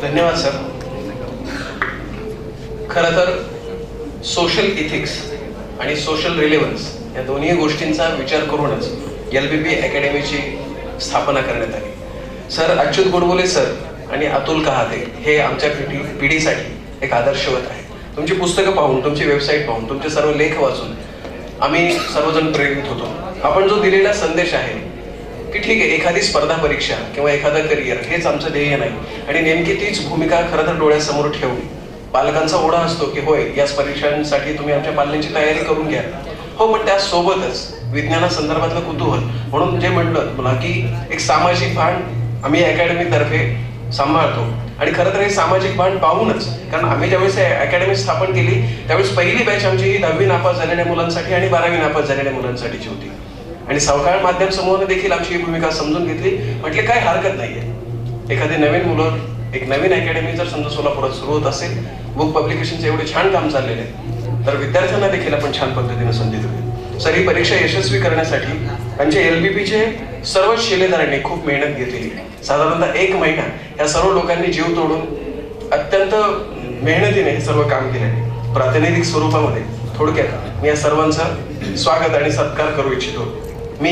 धन्यवाद सर. खरं तर सोशल इथिक्स आणि सोशल रिलेव्हन्स या दोन्ही गोष्टींचा विचार करूनच LBP अकॅडमीची स्थापना करण्यात आली. सर अच्युत गोडबोले सर आणि अतुल कहाते हे आमच्या पिढीसाठी एक आदर्शवत आहे. तुमची पुस्तकं पाहून, तुमची वेबसाईट पाहून, तुमचे सर्व लेख वाचून आम्ही सर्वजण प्रेरित होतो. आपण जो दिलेला संदेश आहे की ठीक आहे, एखादी स्पर्धा परीक्षा किंवा एखादं करिअर हेच आमचं ध्येय नाही, आणि नेमकी तीच भूमिका खरं तर डोळ्यासमोर ठेवून पालकांचा ओढा असतो की होय, याच परीक्षांसाठी तुम्ही आमच्या पालकांची तयारी करून घ्या. हो, पण त्यासोबतच विज्ञानासंदर्भातलं कुतूहल म्हणून जे म्हणलं मला की एक सामाजिक भान आम्ही अकॅडमीतर्फे सांभाळतो. आणि खरं तर हे सामाजिक भान पाहूनच, कारण आम्ही ज्यावेळेस अकॅडमी स्थापन केली त्यावेळेस पहिली बॅच आमची ही 10वी नापास झालेल्या मुलांसाठी आणि 12वी नापास झालेल्या मुलांसाठीची होती. आणि सावकाळ माध्यम समूहाने देखील आमची ही भूमिका समजून घेतली. म्हटले काय हरकत नाहीये, एखादी नवीन मुलं, एक नवीन अकॅडमी जर समजा सोलापुरात सुरू होत असेल, बुक पब्लिकेशनचे एवढे छान काम चाललेले आहे, तर विद्यार्थ्यांना देखील आपण छान पद्धतीने संधी देऊ. सर, ही परीक्षा यशस्वी करण्यासाठी आमच्या LBPचे सर्व शिलेदारांनी खूप मेहनत घेतलेली. साधारणतः 1 महिना या सर्व लोकांनी जीव तोडून अत्यंत मेहनतीने हे सर्व काम केले. प्रातिनिधिक स्वरूपामध्ये थोडक्यात मी या सर्वांचं स्वागत आणि सत्कार करू इच्छितो. मी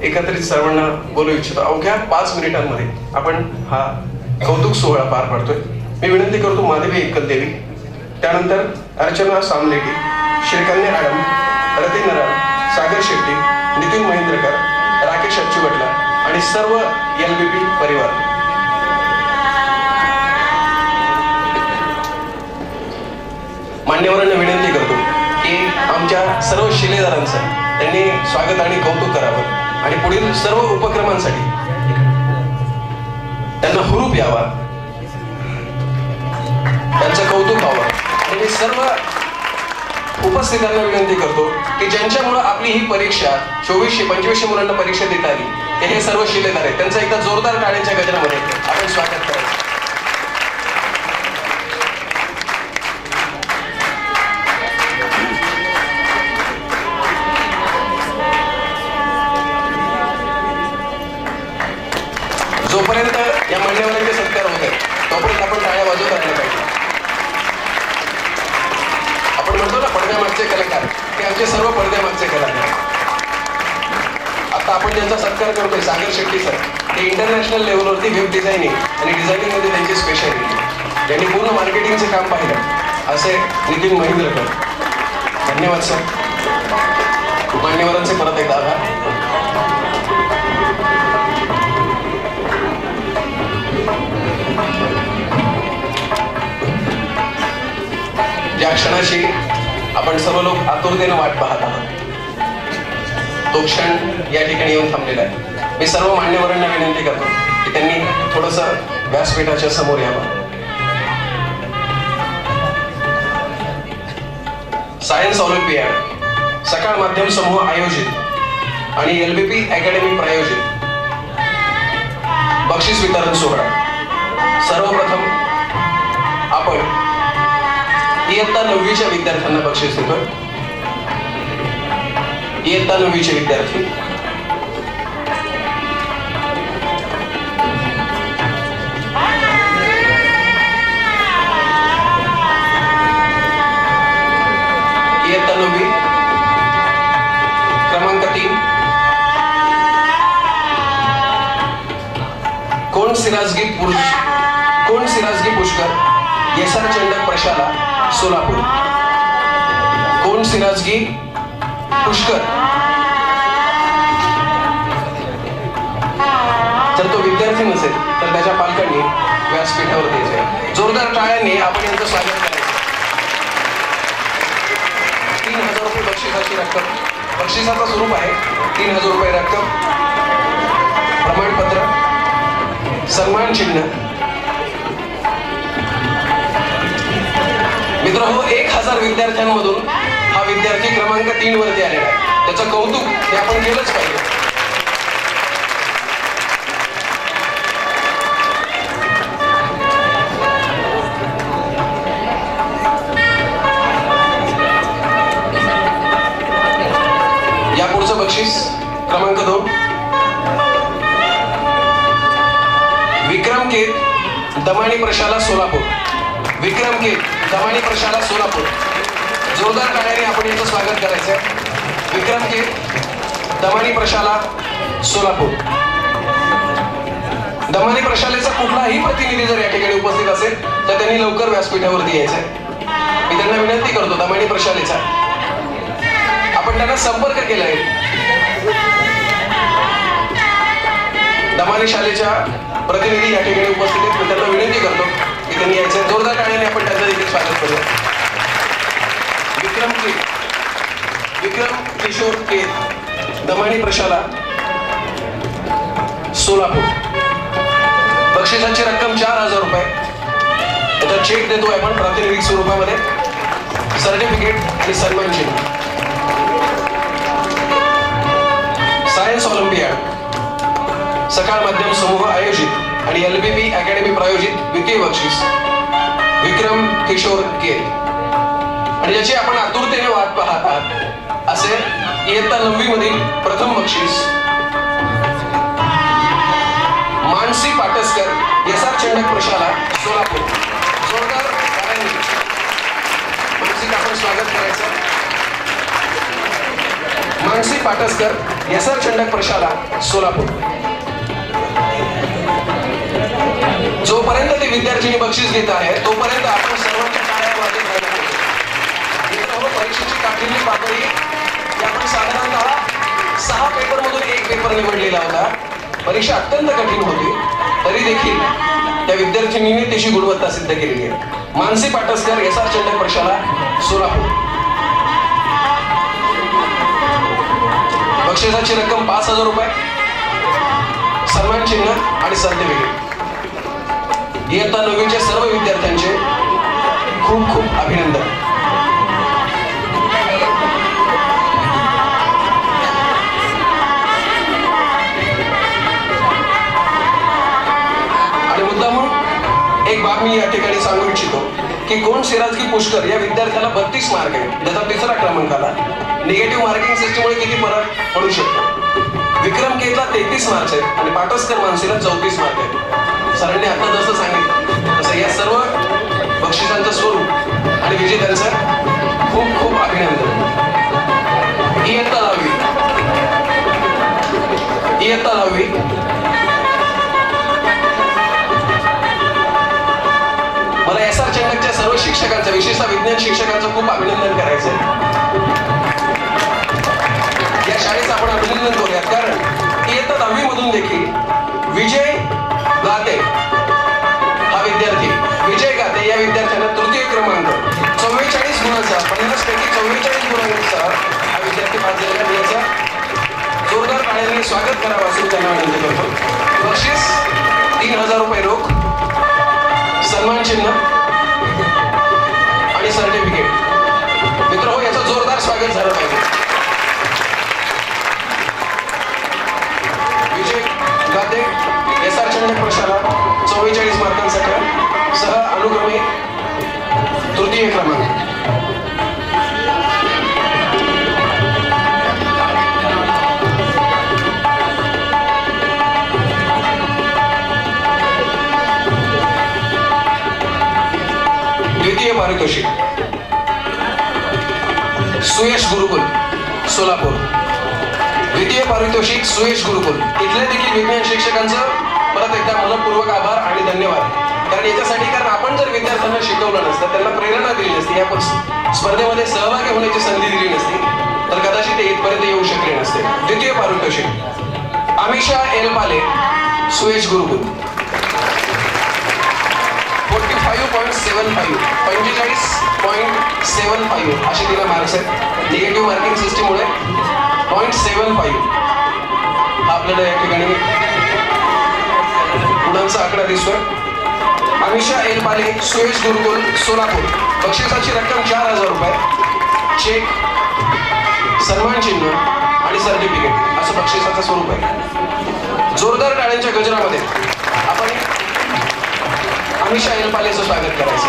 एकत्रित सर्वांना बोलू इच्छितो. अवघ्या 5 मिनिटांमध्ये आपण हा कौतुक सोहळा पार पाडतोय. मी विनंती करतो माधवी एकलदेवी, त्यानंतर अर्चना सामलेटी, श्रीकन्या मॅडम, रतीन नराळ, सागर शेट्टी, नितीन महेंद्रकर, राकेश अच्चुवटला आणि सर्व LBP परिवार. मान्यवरांना विनंती करतो की आमच्या सर्व शिलेदारांचं त्यांनी स्वागत आणि कौतुक करावं आणि पुढील सर्व उपक्रमांसाठी त्यांना हुरूप यावा, त्यांचं कौतुक व्हावं. आणि मी सर्व उपस्थितांना विनंती करतो की ज्यांच्यामुळे आपली ही परीक्षा 2400-2500 मुलांना परीक्षा देता आली, ते हे सर्व शिलेदार आहेत. त्यांचं एकदा जोरदार टाळ्यांच्या गजरामध्ये आपण स्वागत करायचं. जोपर्यंत या मान्यवरांचे सत्कार होत आहेत तोपर्यंत आपण टाळ्या वाजवत राहिल्या पाहिजे. आपण म्हणतो ना पडद्यामागचे कलाकार, ते आमचे सर्व पडद्यामागचे कलाकार. आता आपण ज्यांचा सत्कार करतोय सागर शेट्टी सर, ते इंटरनॅशनल लेवलवरती वेब डिझायनिंग आणि डिझायनिंग मध्ये त्यांची स्पेशालिटी, त्यांनी पूर्ण मार्केटिंगचं काम पाहिलं असे नितीन महेंद्रकर. धन्यवाद सर. मान्यवरांचे परत एकदा आभार. ज्या क्षणाशी आपण सर्व लोक आतुरतेने वाट पाहत आहोत, तो क्षण या ठिकाणी येऊन थांबलेला आहे. मी सर्व मान्यवरांना विनंती करतो की त्यांनी थोडंसं व्यासपीठाच्या समोर यावं. सायन्स ऑलिम्पियाड सकाळ माध्यम समूह आयोजित आणि LBP अकॅडमी प्रायोजित बक्षीस वितरण सोहळा. सर्वप्रथम आपण इयत्ता 9वीच्या विद्यार्थ्यांना बक्षीस देतो. इयत्ता 9वीचे विद्यार्थी इयत्ता 9वी क्रमांक 3 कोण सिराजगी पुष्कर, येसार चंडक प्रशाला, सोलापूर. कोण सिराजगी पुष्कर. जर तो विद्यार्थी नसेल तर त्याच्या पालकांनी व्यासपीठावर द्यायचे. जोरदार टाळ्यांनी आपण यांचं स्वागत करायचं. 3000 रुपये बक्षिसाची रक्कम, बक्षिसाचं स्वरूप आहे 3000 रुपये रक्कम, प्रमाणपत्र, सन्मान चिन्ह. मित्रांनो, 1000 विद्यार्थ्यांमधून हा विद्यार्थी क्रमांक 3 वरती आलेला आहे. त्याचं कौतुक हे आपण केलंच पाहिजे. या पुढचं बक्षीस क्रमांक 2 विक्रम केत दमाणी प्रशाला सोलापूर. विक्रम के, दमाणी प्रशाला सोलापूर. जोरदार टाळ्यांनी आपण याचं स्वागत करायचंय. विक्रम के, दमाणी प्रशाला सोलापूर. दमाणी प्रशालेचा कुठलाही प्रतिनिधी जर या ठिकाणी उपस्थित असेल तर त्यांनी लवकर व्यासपीठावरती यायचंय. मी त्यांना विनंती करतो, दमाणी प्रशालेचा आपण त्यांना संपर्क केलाय. दमाणी शालेच्या प्रतिनिधी या ठिकाणी उपस्थित आहेत. मी त्यांना विनंती करतो की त्यांनी यायचं. जोरदार टाळ्याने आपण त्यांचं देखील स्वागत करूया. विक्रम किशोर के, दमाणी प्रशाला सोलापूर. बक्षिसाची रक्कम 4,000 रुपये. त्याचा चेक देतोय आपण प्रातिनिधिक स्वरूपामध्ये. सर्टिफिकेट आणि सन्मान चिन्ह. सायन्स ऑलिम्पियाड सकाळ माध्यम समूह आयोजित आणि LBB अकॅडमी प्रायोजित द्वितीय बक्षीस विक्रम किशोर के, आणि ज्याची आपण आतुरतेने वाट पाहत आहात असे इयत्ता 9वी मधील प्रथम बक्षीस मानसी पाटसकर, SR चंडक प्रशाला सोलापूर. जोरदार टाळ्यांनी मानसीचं आपण स्वागत करायचं. मानसी पाटसकर, SR चंडक प्रशाला सोलापूर. जोपर्यंत ते विद्यार्थ्यांनी बक्षीस घेत आहे तोपर्यंत आपण सर्वांच्या टाळ्या वाजवत राहणार आहोत. परीक्षेची काठिण्य पातळी आपण साधारणतः 6 पेपरमधून 1 पेपर निवडलेला होता. परीक्षा अत्यंत कठीण होती, तरी देखील त्या विद्यार्थिनीने त्याची गुणवत्ता सिद्ध केलेली आहे. मानसी पाटसकर, SR चंडक प्रशाला सोलापूर. बक्षिसाची रक्कम 5,000 रुपये, सन्मान चिन्ह आणि सर्टिफिकेट. इयत्ता 9वीच्या सर्व विद्यार्थ्यांचे खूप खूप अभिनंदन. आणि मुद्दामून एक बाब मी या ठिकाणी सांगू इच्छितो की गोंड सिराजगी पुष्कर या विद्यार्थ्याला 32 मार्क आहेत, ज्याचा 3रा क्रमांक आला. निगेटिव्ह मार्किंग सिस्टममुळे किती फरक पडू शकतो. विक्रम केतला 33 मार्क्स आहेत आणि पाटसकर मानसीला 34 मार्क आहेत. सरांनी आता जसं सांगितलं तसं या सर्व बक्षिसांचं स्वरूप आणि विजेत्यांचं खूप खूप अभिनंदन. इयत्ता 10वी मला SR चंडकच्या सर्व शिक्षकांचं, विशेषतः विज्ञान शिक्षकांचं खूप अभिनंदन करायचं. या शाळेचं आपण अभिनंदन करूयात, कारण इयत्ता 10वी मधून देखील विजय गाते हा विद्यार्थी, विजय गाते या विद्यार्थ्याला 3य क्रमांक 44 गुणांचा, 50 पैकी 44 गुणांचा हा विद्यार्थी पास झालेला आहे. जोरदार टाळ्यांनी स्वागत करावं असं त्यांना विनंती करतो. बक्षीस 3,000 रुपये रोख, सन्मान चिन्ह आणि सर्टिफिकेट. मित्र याचं जोरदार स्वागत झालं पाहिजे. विजय गाते, SR चंडक प्रशाला 44 मार्कांसाठी सह अनुक्रमे 3य क्रमांक. द्वितीय पारितोषिक सुयश गुरुकुल सोलापूर. द्वितीय पारितोषिक सुयश गुरुकुल. इथले देखील विज्ञान शिक्षकांचं परत एकदा मनपूर्वक आभार आणि धन्यवाद. कारण याच्यासाठी, कारण आपण जर विद्यार्थ्यांना शिकवलं नसतं, त्यांना प्रेरणा दिली नसती, या स्पर्धेमध्ये सहभागी होण्याची संधी दिली नसती, तर कदाचित ते इथपर्यंत येऊ शकले नसते. द्वितीय पारितोषिक अमिषा एलपाले, सुयश गुरुकुल. 45.75 45.75 असे तिला मार्क्स आहेत. निगेटिव्ह मार्किंग सिस्टीममुळे 0.75 हा आपल्याला या ठिकाणी गुणांचा आकडा दिसतोय. अमिषा एलपाले, सुयश गुरुकुल सोलापूर. बक्षिसाची रक्कम 4,000 रुपये, चेक, सन्मान चिन्ह आणि सर्टिफिकेट असं बक्षिसाचं स्वरूप आहे. जोरदार टाळ्यांच्या गजरामध्ये आपण अमिषा एलपालेचं स्वागत करायचं.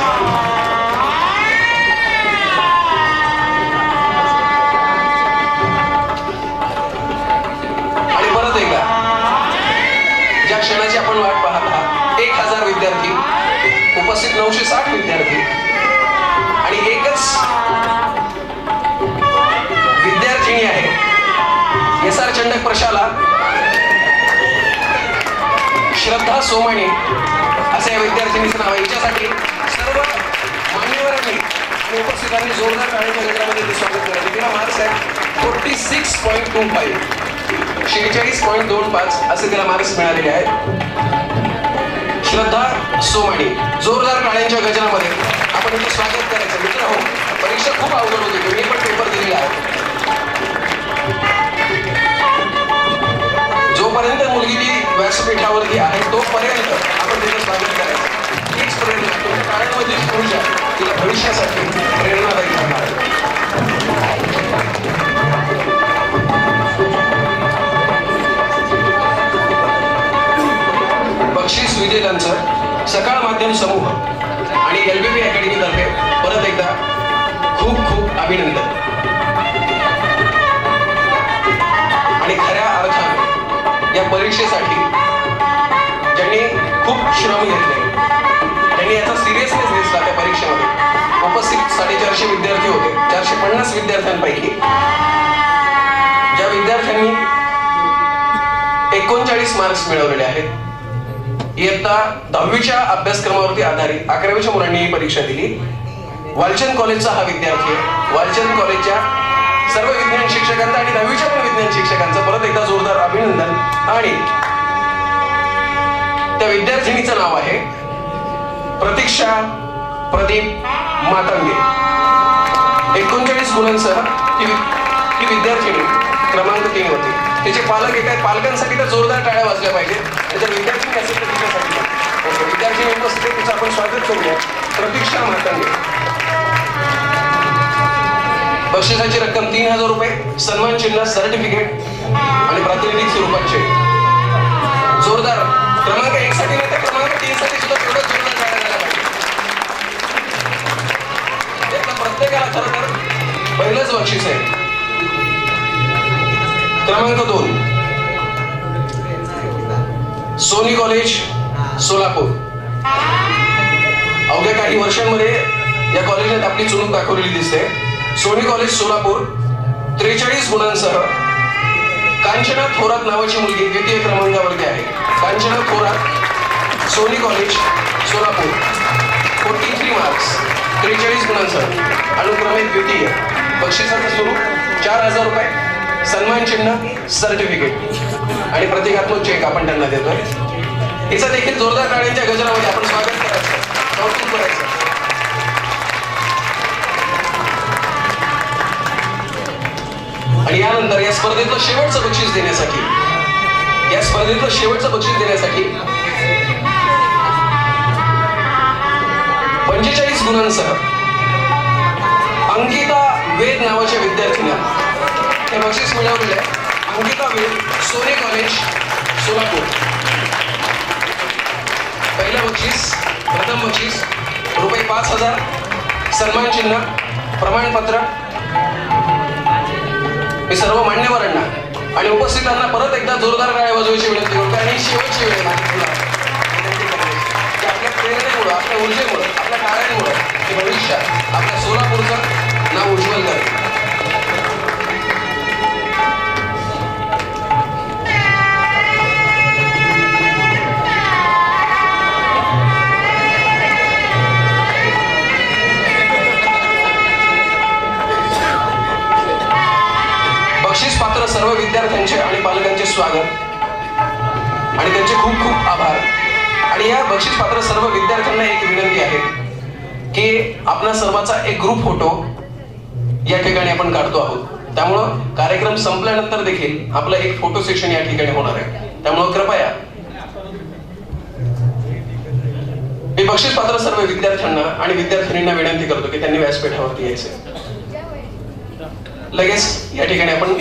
आणि परत एकदा ज्या क्षणाची आपण वाट पाहत आहात, 1,000 विद्यार्थी उपस्थित 960 विद्यार्थी आणि एकच विद्यार्थिनी आहे SR चंडक प्रशाला श्रद्धा सोमाणी असं या विद्यार्थिनीचं नाव आहे. हिच्यासाठी सर्व मान्यवरांनी आणि उपस्थितांनी जोरदार टाळ्यांच्या गजरामध्ये ते स्वागत करायचे. तिला मार्क्स आहेत 46.25 46.25 असे तिला मार्क्स मिळालेले आहेत. श्रद्धा सोमाणी जोरदार टाळ्यांच्या गजरामध्ये आपण इथे स्वागत करायचं. मित्र हो, परीक्षा खूप अवघड होती, मी पण पेपर दिलेला आहे. जोपर्यंत मुलगी ती व्यासपीठावरती आहे तोपर्यंत आपण तिचं स्वागत करायचं. हीच प्रेरणा तुमच्या काळामधील ऊर्जा तिला भविष्यासाठी प्रेरणादायी ठरणार आहे. बक्षीस विजेत्यांचं सकाळ माध्यम समूह आणि LBB अकॅडमी तर्फे परत एकदा खूप खूप अभिनंदन. आणि खऱ्या अर्थाने या परीक्षेसाठी ज्यांनी खूप श्रम घेतले, त्यांनी याचा सिरियसनेस दिसला. त्या परीक्षेमध्ये उपस्थित 450 विद्यार्थी होते. 450 विद्यार्थ्यांपैकी ज्या विद्यार्थ्यांनी 39 मार्क्स मिळवलेले आहेत, इयत्ता 10वीच्या अभ्यासक्रमावरती आधारित 11वीच्या मुलांनी ही परीक्षा दिली. वालचंद कॉलेजचा हा विद्यार्थी आहे. वालचंद कॉलेजच्या सर्व विज्ञान शिक्षकांचा आणि 10वीच्या पण विज्ञान शिक्षकांचं परत एकदा जोरदार अभिनंदन. आणि त्या विद्यार्थिनीचं नाव आहे प्रतीक्षा प्रदीप मातंगे. 39 गुणांसह ही विद्यार्थिनी क्रमांक 3 होती. तिचे पालक येत आहेत, पालकांसाठी तर जोरदार टाळ्या वाजल्या पाहिजे. जर विद्यार्थी असेल तर तिच्यासाठी विद्यार्थी उपस्थित तिचं आपण स्वागत करूया. प्रतीक्षा मातंगे. बक्षिसाची रक्कम 3000 रुपये, सन्मान चिन्ह, सर्टिफिकेट आणि प्रातिनिधिक स्वरूपाचे. जोरदार क्रमांक 1 साठी नाही तर क्रमांक 3 साठी सुद्धा तेवढं जोरदार टाळ्या झाल्या पाहिजे. यातलं प्रत्येकाला खरं तर पहिलंच बक्षीस आहे. क्रमांक 2 सोनी कॉलेज सोलापूर. अवघ्या काही वर्षांमध्ये या कॉलेजात आपली चुणूक दाखवलेली दिसते. सोनी कॉलेज सोलापूर 43 गुणांसह कांचना थोरात नावाची मुलगी द्वितीय क्रमांकावरती आहे. कांचना थोरात सोनी कॉलेज सोलापूर 43 मार्क्स 43 गुणांसह अनुक्रमे द्वितीय. बक्षिसाचं स्वरूप 4000 रुपये, सन्मान चिन्ह, सर्टिफिकेट आणि प्रतिकात्मक चेक आपण त्यांना देतोय. हिचं देखील जोरदार टाळ्यांच्या गजरामध्ये आपण स्वागत करायचं, कौतुक करायचं. आणि यानंतर या स्पर्धेतलं शेवटचं बक्षीस देण्यासाठी 45 गुणांसह अंकिता वेद नावाच्या विद्यार्थींना हे बक्षीस मिळवलेलं आहे. अंकिता वेद सोनी कॉलेज सोलापूर. पहिलं बक्षीस, प्रथम बक्षीस रुपये 5000, सन्मान चिन्ह, प्रमाणपत्र. मी सर्व मान्यवरांना आणि उपस्थितांना परत एकदा जोरदार टाळ्या वाजवायची विनंती करतो. आणि शेवटची वेळ आपल्या प्रेरणेमुळं, आपल्या ऊर्जेमुळं, आपल्या टाळ्यांमुळं हे भविष्यात आपल्या सोलापूरचं नाव उज्ज्वल करेल. बक्षीस पात्र सर्व विद्यार्थ्यांचे आणि पालकांचे स्वागत आणि त्यांचे खूप खूप आभार. आणि या बक्षीस पात्र सर्व विद्यार्थ्यांना एक विनंती आहे की आपला सर्वांचा एक ग्रुप फोटो या ठिकाणी आपण काढतो आहोत. त्यामुळं कार्यक्रम संपल्यानंतर देखील आपलं एक फोटो सेशन या ठिकाणी होणार आहे. त्यामुळं कृपया मी बक्षीस पात्र सर्व विद्यार्थ्यांना आणि विद्यार्थिनींना विनंती करतो की त्यांनी व्यासपीठावरती यायचे. लगेच या ठिकाणी आपण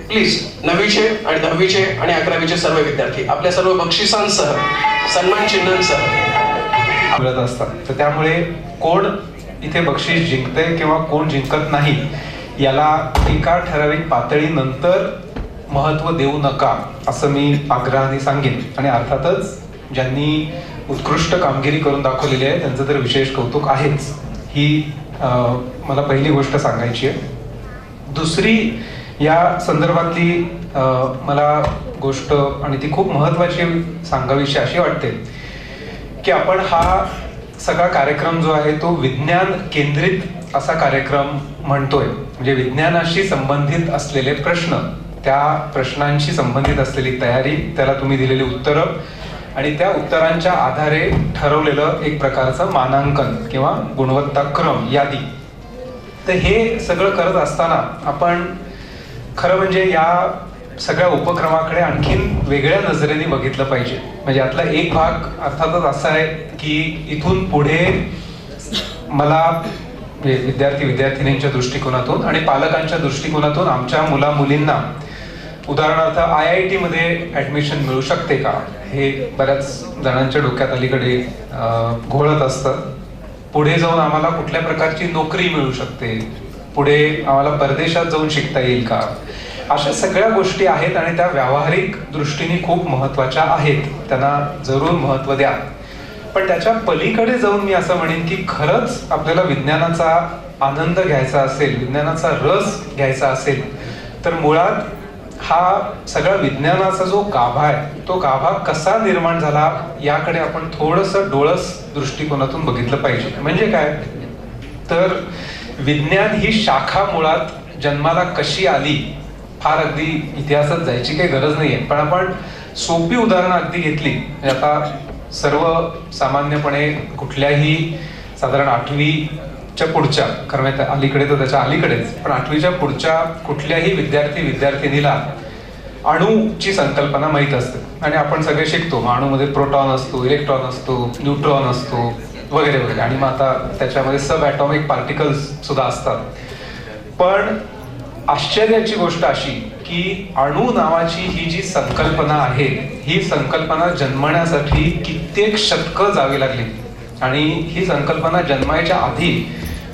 प्लीज 9वीचे आणि 10वीचे आणि 11वीचे सर्व विद्यार्थी आपल्या सर्व बक्षिसांसह, सन्मान चिन्हांसह मिळत असतात. तर त्यामुळे कोण इथे बक्षीस जिंकते किंवा कोण जिंकत नाही याला एका ठराविक पातळीनंतर महत्त्व देऊ नका असं मी आग्रहाने सांगेन. आणि अर्थातच ज्यांनी उत्कृष्ट कामगिरी करून दाखवलेली आहे त्यांचं तर विशेष कौतुक आहेच. ही मला पहिली गोष्ट सांगायची आहे. दुसरी या संदर्भातली मला गोष्ट आणि ती खूप महत्त्वाची सांगावीशी अशी वाटते की आपण हा सगळा कार्यक्रम जो आहे तो विज्ञान केंद्रित असा कार्यक्रम म्हणतोय. म्हणजे विज्ञानाशी संबंधित असलेले प्रश्न, त्या प्रश्नांशी संबंधित असलेली तयारी, त्याला तुम्ही दिलेली उत्तरं आणि त्या उत्तरांच्या आधारे ठरवलेलं एक प्रकारचं मानांकन किंवा गुणवत्ताक्रम यादी. तर हे सगळं करत असताना आपण खरं म्हणजे या सगळ्या उपक्रमाकडे आणखीन वेगळ्या नजरेने बघितलं पाहिजे. म्हणजे यातला एक भाग अर्थातच असा आहे की इथून पुढे मला विद्यार्थिनींच्या दृष्टिकोनातून आणि पालकांच्या दृष्टिकोनातून आमच्या मुला मुलींना उदाहरणार्थ IIT मध्ये ऍडमिशन मिळू शकते का, हे बऱ्याच जणांच्या डोक्यात अलीकडे घोळत असतं. पुढे जाऊन आम्हाला कुठल्या प्रकारची नोकरी मिळू शकते, पुढे आम्हाला परदेशात जाऊन शिकता येईल का, अशा सगळ्या गोष्टी आहेत आणि त्या व्यावहारिक दृष्टीने खूप महत्वाच्या आहेत. त्यांना जरूर महत्व द्या. पण त्याच्या पलीकडे जाऊन मी असं म्हणेन की खरंच आपल्याला विज्ञानाचा आनंद घ्यायचा असेल, विज्ञानाचा रस घ्यायचा असेल तर मुळात हा सगळा विज्ञानाचा जो गाभा आहे तो गाभा कसा निर्माण झाला याकडे आपण थोडंसं डोळस दृष्टिकोनातून बघितलं पाहिजे. म्हणजे काय तर विज्ञान ही शाखा मुळात जन्माला कशी आली, फार अगदी इतिहासात जायची काही गरज नाहीये. पण आपण सोपी उदाहरणं अगदी घेतली, आता सर्वसामान्यपणे कुठल्याही साधारण 8वीच्या पुढच्या, खरं अलीकडे तर त्याच्या अलीकडेच, पण 8वीच्या पुढच्या कुठल्याही विद्यार्थिनीला अणूची संकल्पना माहीत असते. आणि आपण सगळे शिकतो, अणूमध्ये प्रोटॉन असतो, इलेक्ट्रॉन असतो, न्यूट्रॉन असतो वगैरे वगैरे, आणि मग आता त्याच्यामध्ये सब ॲटॉमिक पार्टिकल्स सुद्धा असतात. पण आश्चर्याची गोष्ट अशी की अणू नावाची ही जी संकल्पना आहे, ही संकल्पना जन्मण्यासाठी कित्येक शतकं जावी लागली. आणि ही संकल्पना जन्मायच्या आधी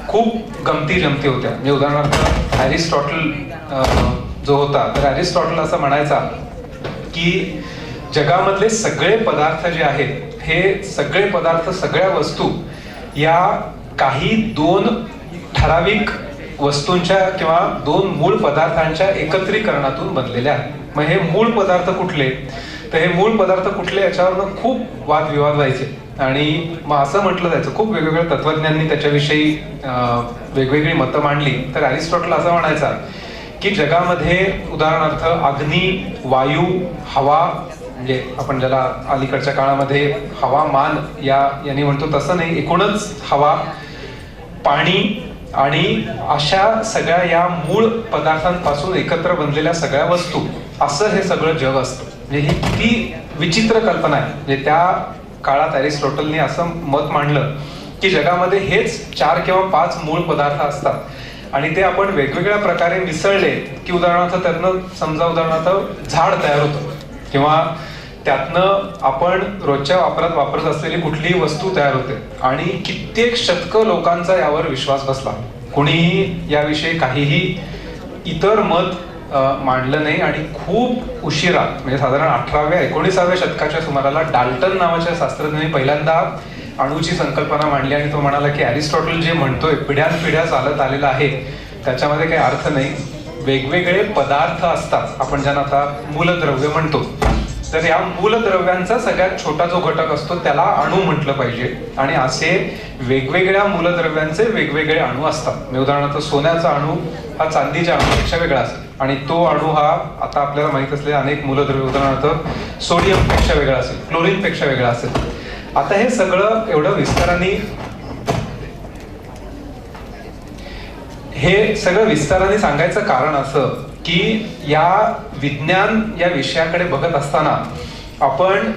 खूप गमती जमती होत्या. म्हणजे उदाहरणार्थ ॲरिस्टॉटल जो होता, तर ॲरिस्टॉटल असं म्हणायचा की जगामधले सगळे पदार्थ जे आहेत, हे सगळे पदार्थ, सगळ्या वस्तू या काही 2 ठराविक वस्तूंच्या किंवा 2 मूळ पदार्थांच्या एकत्रीकरणातून बनलेल्या आहेत. मग हे मूळ पदार्थ कुठले, तर हे मूळ पदार्थ कुठले याच्यावरनं खूप वादविवाद व्हायचे. आणि मग असं म्हटलं जायचं, खूप वेगवेगळ्या तत्वज्ञांनी त्याच्याविषयी वेगवेगळी मतं मांडली. तर ॲरिस्टॉटल असं म्हणायचा की जगामध्ये उदाहरणार्थ अग्नी, वायू, हवा, म्हणजे आपण ज्याला अलीकडच्या काळामध्ये हवामान यांनी म्हणतो तसं नाही, एकूणच हवा, पाणी आणि अशा सगळ्या या मूळ पदार्थांपासून एकत्र बनलेल्या सगळ्या वस्तू, असं हे सगळं जग असतं. म्हणजे ही किती विचित्र कल्पना आहे. म्हणजे त्या काळात ॲरिस्टॉटलने असं मत मांडलं की जगामध्ये हेच 4 किंवा 5 मूळ पदार्थ असतात आणि ते आपण वेगवेगळ्या प्रकारे मिसळले की उदाहरणार्थ त्यातनं समजा उदाहरणार्थ झाड तयार होतं किंवा त्यातनं आपण रोजच्या वापरात वापरत असलेली कुठलीही वस्तू तयार होते. आणि कित्येक शतकं लोकांचा यावर विश्वास बसला. कुणीही याविषयी काहीही इतर मत मांडलं नाही. आणि खूप उशिरा, म्हणजे साधारण 18व्या-19व्या शतकाच्या सुमाराला डाल्टन नावाच्या शास्त्रज्ञांनी पहिल्यांदा अणूची संकल्पना मांडली. आणि तो म्हणाला की ॲरिस्टॉटल जे म्हणतोय पिढ्यानपिढ्या चालत आलेला आहे त्याच्यामध्ये काही अर्थ नाही. वेगवेगळे पदार्थ असतात, आपण ज्यांना आता मूलद्रव्य म्हणतो, तर या मूलद्रव्यांचा सगळ्यात छोटा जो घटक असतो त्याला अणू म्हटलं पाहिजे. आणि असे वेगवेगळ्या मूलद्रव्यांचे वेगवेगळे अणू असतात. म्हणजे उदाहरणार्थ सोन्याचा अणू हा चांदीच्या अणूपेक्षा वेगळा असेल आणि तो अणू हा आता आपल्याला माहित असलेले अनेक मूलद्रव्य उदाहरणार्थ सोडियम पेक्षा वेगळा असेल, क्लोरीन पेक्षा वेगळा असेल. आता हे सगळं एवढं विस्ताराने सांगायचं कारण असं की या विज्ञान या विषयाकडे बघत असताना आपण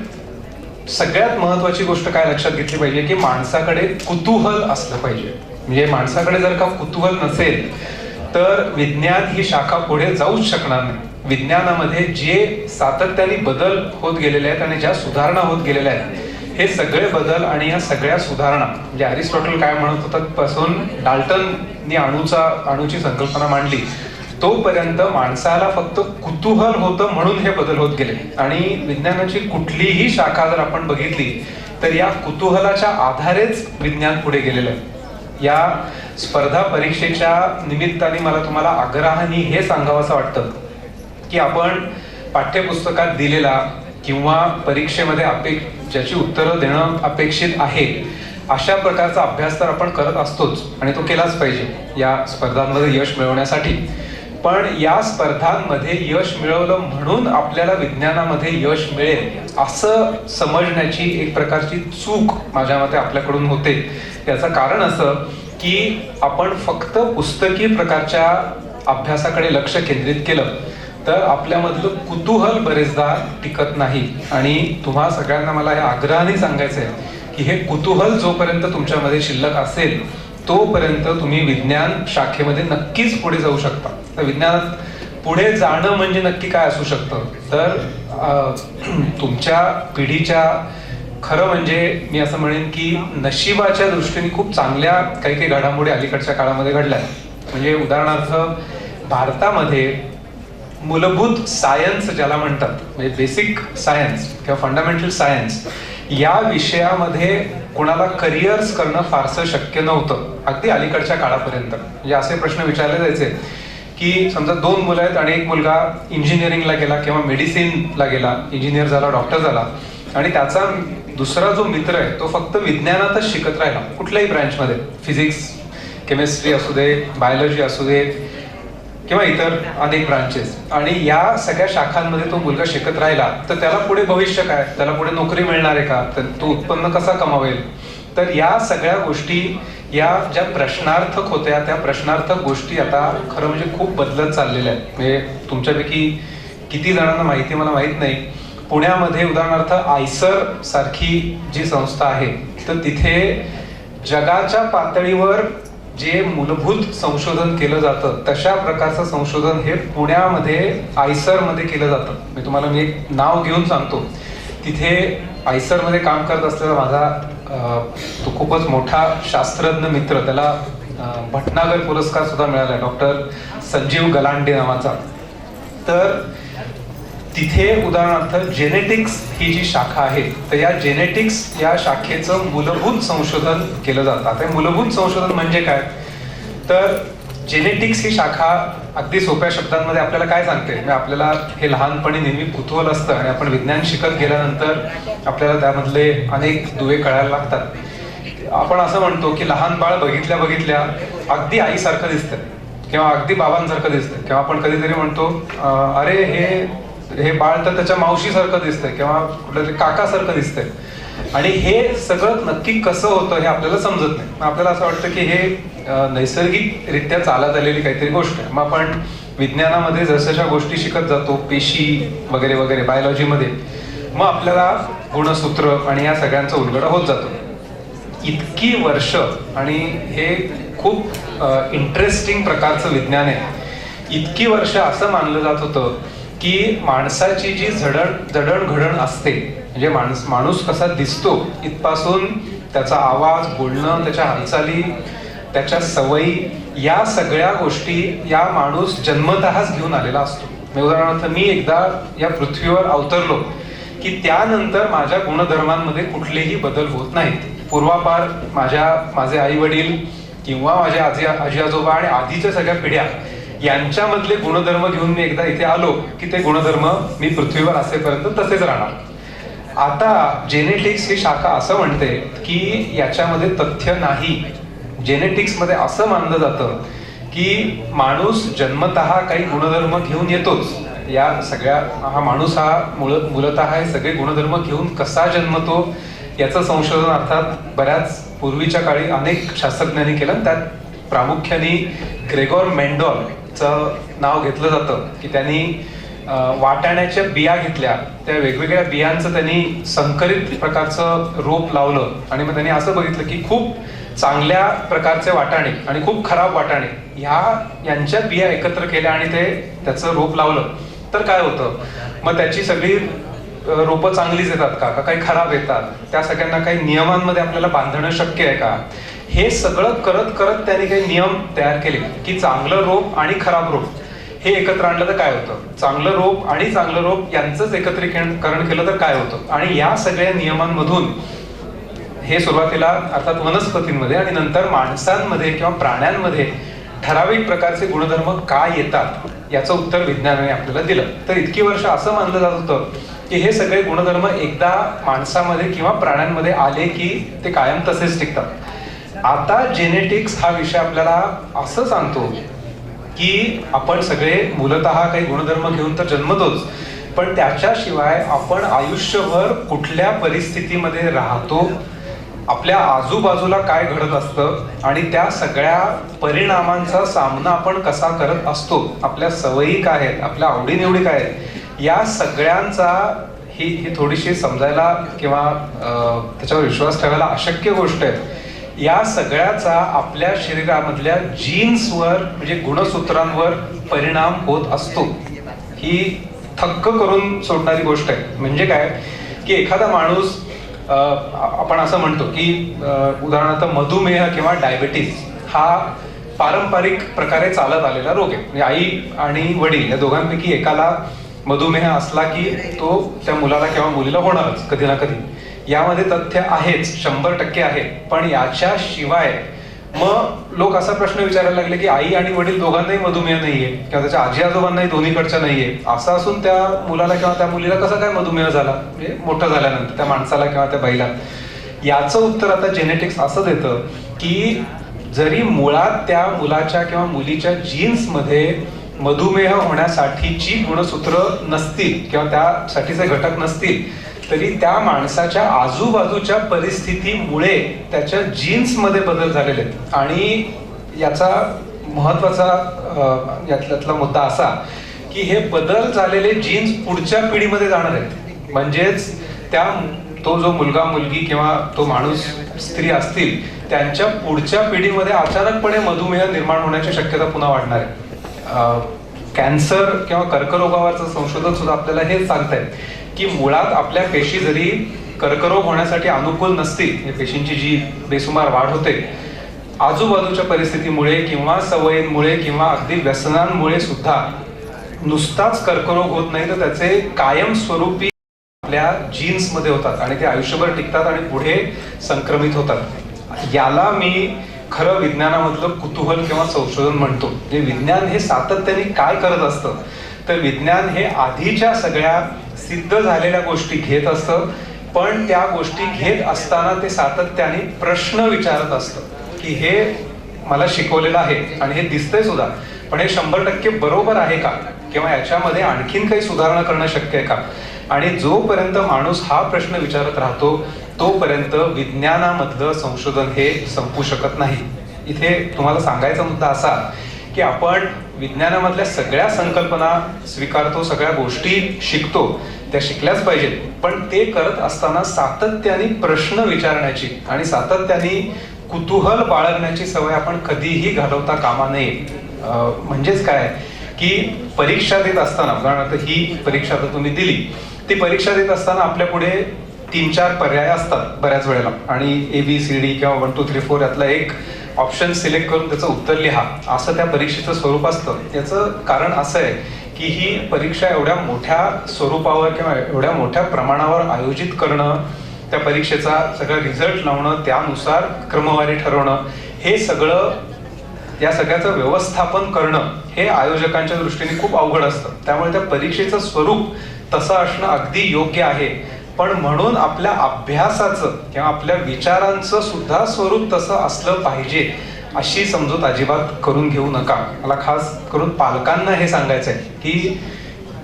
सगळ्यात महत्वाची गोष्ट काय लक्षात घेतली पाहिजे की माणसाकडे कुतूहल असलं पाहिजे. म्हणजे माणसाकडे जर का कुतूहल नसेल तर विज्ञान ही शाखा पुढे जाऊच शकणार नाही. विज्ञानामध्ये जे सातत्याने बदल होत गेलेले आहेत आणि ज्या सुधारणा होत गेलेल्या आहेत, हे सगळे बदल आणि या सगळ्या सुधारणा, म्हणजे ॲरिस्टॉटल काय म्हणत होता पासून डाल्टननी अणुची संकल्पना मांडली तोपर्यंत माणसाला फक्त कुतूहल होतं म्हणून हे बदल होत गेले. आणि विज्ञानाची कुठलीही शाखा जर आपण बघितली तर या कुतूहलाच्या आधारेच विज्ञान पुढे गेलेलं आहे. या स्पर्धा परीक्षेच्या निमित्ताने मला तुम्हाला आग्रहाने हे सांगावंसं वाटतं की आपण पाठ्यपुस्तकात दिलेला किंवा परीक्षेमध्ये ज्याची उत्तरं देणं अपेक्षित आहे अशा प्रकारचा अभ्यास तर आपण करत असतोच आणि तो केलाच पाहिजे या स्पर्धांमध्ये यश मिळवण्यासाठी. पण या स्पर्धांमध्ये यश मिळवलं म्हणून आपल्याला विज्ञानामध्ये यश मिळेल असं समजण्याची एक प्रकारची चूक माझ्या मते आपल्याकडून होते. याचं कारण असं की आपण फक्त पुस्तकी प्रकारच्या अभ्यासाकडे लक्ष केंद्रित केलं तर आपल्यामधलं कुतूहल बरेचदा टिकत नाही. आणि तुम्हा सगळ्यांना मला हे आग्रहाने सांगायचं आहे की हे कुतूहल जोपर्यंत तुमच्यामध्ये शिल्लक असेल तोपर्यंत तुम्ही विज्ञान शाखेमध्ये नक्कीच पुढे जाऊ शकता. तर विज्ञानात पुढे जाणं म्हणजे नक्की काय असू शकतं तर तुमच्या पिढीच्या खरं म्हणजे मी असं म्हणेन की नशिबाच्या दृष्टीने खूप चांगल्या काही घडामोडी अलीकडच्या काळामध्ये घडल्या. म्हणजे उदाहरणार्थ भारतामध्ये मूलभूत सायन्स ज्याला म्हणतात म्हणजे बेसिक सायन्स किंवा फंडामेंटल सायन्स या विषयामध्ये कोणाला करिअर्स करणं फारसं शक्य नव्हतं अगदी अलीकडच्या काळापर्यंत. म्हणजे असे प्रश्न विचारले जायचे की समजा 2 मुलं आहेत आणि एक मुलगा इंजिनिअरिंगला गेला किंवा मेडिसिनला गेला, इंजिनियर झाला, डॉक्टर झाला आणि त्याचा दुसरा जो मित्र आहे तो फक्त विज्ञानातच शिकत राहिला कुठल्याही ब्रँचमध्ये, फिजिक्स, केमिस्ट्री असू दे, बायोलॉजी असू दे किंवा इतर अनेक ब्रांचेस. आणि या सगळ्या शाखांमध्ये तो मुलगा शिकत राहिला तर त्याला पुढे भविष्य काय, त्याला पुढे नोकरी मिळणार आहे का, तर तो उत्पन्न कसा कमावेल. तर या सगळ्या गोष्टी या ज्या प्रश्नार्थक होत्या त्या प्रश्नार्थक गोष्टी आता खरं म्हणजे खूप बदलत चाललेल्या आहेत. म्हणजे तुमच्यापैकी किती जणांना माहिती मला माहित नाही, पुण्यामध्ये उदाहरणार्थ आयसर सारखी जी संस्था आहे तर तिथे जगाच्या पातळीवर जे मूलभूत संशोधन केलं जातं तशा प्रकारचं संशोधन हे पुण्यामध्ये आयसरमध्ये केलं जातं. मी तुम्हाला एक नाव घेऊन सांगतो. तिथे आयसरमध्ये काम करत असलेला माझा तो खूपच मोठा शास्त्रज्ञ मित्र, त्याला भटनागर पुरस्कार सुद्धा मिळाला, डॉक्टर संजीव गलांडे नावाचा. तर तिथे उदाहरणार्थ जेनेटिक्स ही जी शाखा आहे तर या जेनेटिक्स या शाखेचं मूलभूत संशोधन केलं जातं. आता मूलभूत संशोधन म्हणजे काय तर जेनेटिक्स ही शाखा अगदी सोप्या शब्दांमध्ये आपल्याला काय सांगते, म्हणजे आपल्याला हे लहानपणी नेहमी कुतूहल असतं आणि आपण विज्ञान शिकत गेल्यानंतर आपल्याला त्यामधले अनेक दुवे कळायला लागतात. आपण असं म्हणतो की लहान बाळ बघितल्या बघितल्या अगदी आईसारखं दिसतं किंवा अगदी बाबांसारखं दिसतं किंवा आपण कधीतरी म्हणतो अरे हे बाळ तर त्याच्या मावशीसारखं दिसतंय किंवा कुठल्या तरी काकासारखं दिसतंय. आणि हे सगळं नक्की कसं होतं हे आपल्याला समजत नाही. आपल्याला असं वाटतं की हे नैसर्गिकरित्या चालत आलेली काहीतरी गोष्ट आहे. मग आपण विज्ञानामध्ये जसं गोष्टी शिकत जातो, पेशी वगैरे वगैरे बायोलॉजीमध्ये, मग आपल्याला गुणसूत्र आणि या सगळ्यांचा उलगडा होत जातो. इतकी वर्ष आणि हे खूप इंटरेस्टिंग प्रकारचं विज्ञान आहे. इतकी वर्ष असं मानलं जात होतं की माणसाची जी जडणघडण असते म्हणजे माणूस कसा दिसतो इथपासून त्याचा आवाज, बोलणं, त्याच्या हालचाली, त्याच्या सवयी या सगळ्या गोष्टी या माणूस जन्मतःच घेऊन आलेला असतो. उदाहरणार्थ मी एकदा या पृथ्वीवर अवतरलो की त्यानंतर माझ्या गुणधर्मांमध्ये कुठलेही बदल होत नाहीत. पूर्वापार माझे आई वडील किंवा माझे आजी आजोबा आणि आधीच्या सगळ्या पिढ्या यांच्यामधले गुणधर्म घेऊन मी एकदा इथे आलो की ते गुणधर्म मी पृथ्वीवर असेपर्यंत तसेच राहणार. आता जेनेटिक्स ही शाखा असं म्हणते की याच्यामध्ये तथ्य नाही. जेनेटिक्स मध्ये असं मानलं जातं की माणूस जन्मतः काही गुणधर्म घेऊन येतोच. या सगळ्या हा माणूस हा मूलतः हे सगळे गुणधर्म घेऊन कसा जन्मतो याचं संशोधन अर्थात बऱ्याच पूर्वीच्या काळी अनेक शास्त्रज्ञांनी केलं. त्यात प्रामुख्याने ग्रेगोर मेंडॉलचं नाव घेतलं जातं की त्यांनी वाटाण्याच्या बिया घेतल्या, त्या वेगवेगळ्या बियांचं त्यांनी संकरित प्रकारचं रोप लावलं आणि मग त्यांनी असं बघितलं की खूप चांगल्या प्रकारचे वाटाणे आणि खूप खराब वाटाणे यांच्या बिया एकत्र केल्या आणि त्याचं रोप लावलं तर काय होतं. मग त्याची सगळी रोपं चांगलीच येतात का काही खराब येतात, त्या सगळ्यांना काही नियमांमध्ये आपल्याला बांधणं शक्य आहे का, हे सगळं करत करत त्यांनी काही नियम तयार केले की चांगलं रोप आणि खराब रोप हे एकत्र आणलं तर काय होतं, चांगलं रोप आणि चांगलं रोप यांचंच एकत्रीकरण केलं तर काय होतं. आणि या सगळ्या नियमांमधून हे सुरुवातीला अर्थात वनस्पतींमध्ये आणि नंतर माणसांमध्ये किंवा प्राण्यांमध्ये ठराविक प्रकारचे गुणधर्म का येतात याचं उत्तर विज्ञानाने आपल्याला दिलं. तर इतकी वर्ष असं मानलं जात होतं की हे सगळे गुणधर्म एकदा माणसामध्ये किंवा प्राण्यांमध्ये आले की ते कायम तसेच टिकतात. आता जेनेटिक्स हा विषय आपल्याला असं सांगतो की आपण सगळे मूलतः काही गुणधर्म घेऊन तर जन्मतोच, पण त्याच्याशिवाय आपण आयुष्यभर कुठल्या परिस्थितीमध्ये राहतो, आपल्या आजूबाजूला काय घडत असतं आणि त्या सगळ्या परिणामांचा सामना आपण कसा करत असतो, आपल्या सवयी काय आहेत, आपल्या आवडीनिवडी काय आहेत, या सगळ्यांचा ही थोडीशी समजायला किंवा त्याच्यावर विश्वास ठेवायला अशक्य गोष्ट आहे. या सगळ्याचा आपल्या शरीरामधल्या जीन्सवर म्हणजे गुणसूत्रांवर परिणाम होत असतो. ही थक्क करून सोडणारी गोष्ट आहे. म्हणजे काय की एखादा माणूस आपण असं म्हणतो की उदाहरणार्थ मधुमेह किंवा डायबिटीस हा पारंपरिक प्रकारे चालत आलेला रोग आहे. म्हणजे आई आणि वडील या दोघांपैकी एकाला मधुमेह असला की तो त्या मुलाला किंवा मुलीला होणारच कधी ना कधी. यामध्ये तथ्य आहेच, 100% आहे. पण याच्याशिवाय मग लोक असा प्रश्न विचारायला लागले की आई आणि वडील दोघांनाही मधुमेह नाहीये किंवा त्याच्या आजी आजोबांनाही दोन्हीकडच्या नाहीये, असं असून त्या मुलाला किंवा त्या मुलीला कसा काय मधुमेह झाला, म्हणजे मोठं झाल्यानंतर त्या माणसाला किंवा त्या बाईला. याचं उत्तर आता जेनेटिक्स असं देतं की जरी मुळात त्या मुलाच्या किंवा मुलीच्या जीन्समध्ये मधुमेह होण्यासाठीची गुणसूत्र नसतील किंवा त्यासाठीचे घटक नसतील, तरी त्या माणसाच्या आजूबाजूच्या परिस्थितीमुळे त्याच्या जीन्समध्ये बदल झालेले आहेत. आणि याचा महत्वाचा यातला मुद्दा असा की हे बदल झालेले जीन्स पुढच्या पिढीमध्ये जाणार आहेत. म्हणजेच तो जो मुलगा मुलगी किंवा तो माणूस स्त्री असतील त्यांच्या पुढच्या पिढीमध्ये अचानकपणे मधुमेह निर्माण होण्याची शक्यता पुन्हा वाढणार आहे. कॅन्सर किंवा कर्करोगावरचं संशोधन सुद्धा आपल्याला हेच सांगताय की मुळात आपल्या पेशी जरी कर्करोग होण्यासाठी अनुकूल नसतील, पेशींची जी बेसुमार वाढ होते, आजूबाजूच्या परिस्थितीमुळे किंवा सवयींमुळे किंवा अगदी व्यसनांमुळे सुद्धा नुसताच कर्करोग होत नाही, तर त्याचे कायमस्वरूपी आपल्या जीन्समध्ये होतात आणि ते आयुष्यभर टिकतात आणि पुढे संक्रमित होतात. याला मी खरं विज्ञानामधलं कुतूहल किंवा संशोधन म्हणतो. जे विज्ञान हे सातत्याने काय करत असतं, तर विज्ञान हे आधीच्या सगळ्या सिद्ध झालेल्या गोष्टी घेत असतं, पण त्या गोष्टी घेत असताना ते सातत्याने प्रश्न विचारत असतं की हे मला शिकवलेलं आहे आणि हे दिसतंय सुद्धा, पण हे 100% बरोबर आहे का, किंवा याच्यामध्ये आणखीन काही सुधारणा करणं शक्य आहे का. आणि जोपर्यंत माणूस हा प्रश्न विचारत राहतो तोपर्यंत विज्ञानामधलं संशोधन हे संपू शकत नाही. इथे तुम्हाला सांगायचा मुद्दा असा की आपण विज्ञानामधल्या सगळ्या संकल्पना स्वीकारतो, सगळ्या गोष्टी शिकतो, त्या शिकल्याच पाहिजेत, पण ते करत असताना सातत्याने प्रश्न विचारण्याची आणि सातत्याने कुतूहल बाळगण्याची सवय आपण कधीही घालवता कामा नये. म्हणजेच काय की परीक्षा देत असताना, उदाहरणार्थ ही परीक्षा तर तुम्ही दिली, ती परीक्षा देत असताना आपल्या पुढे 3-4 पर्याय असतात बऱ्याच वेळेला, आणि ABCD किंवा 1 2 3 4 यातला एक ऑप्शन सिलेक्ट करून त्याचं उत्तर लिहा, असं त्या परीक्षेचं स्वरूप असतं. याचं कारण असं आहे की ही परीक्षा एवढ्या मोठ्या स्वरूपावर किंवा एवढ्या मोठ्या प्रमाणावर आयोजित करणं, त्या परीक्षेचा सगळा रिझल्ट लावणं, त्यानुसार क्रमवारी ठरवणं, हे सगळं, या सगळ्याचं व्यवस्थापन करणं हे आयोजकांच्या दृष्टीने खूप अवघड असतं. त्यामुळे त्या परीक्षेचं स्वरूप तसं असणं अगदी योग्य आहे, पण म्हणून आपल्या अभ्यासाचं किंवा आपल्या विचारांचं सुद्धा स्वरूप तसं असलं पाहिजे अशी समजूत अजिबात करून घेऊ नका. मला खास करून पालकांना हे सांगायचं आहे की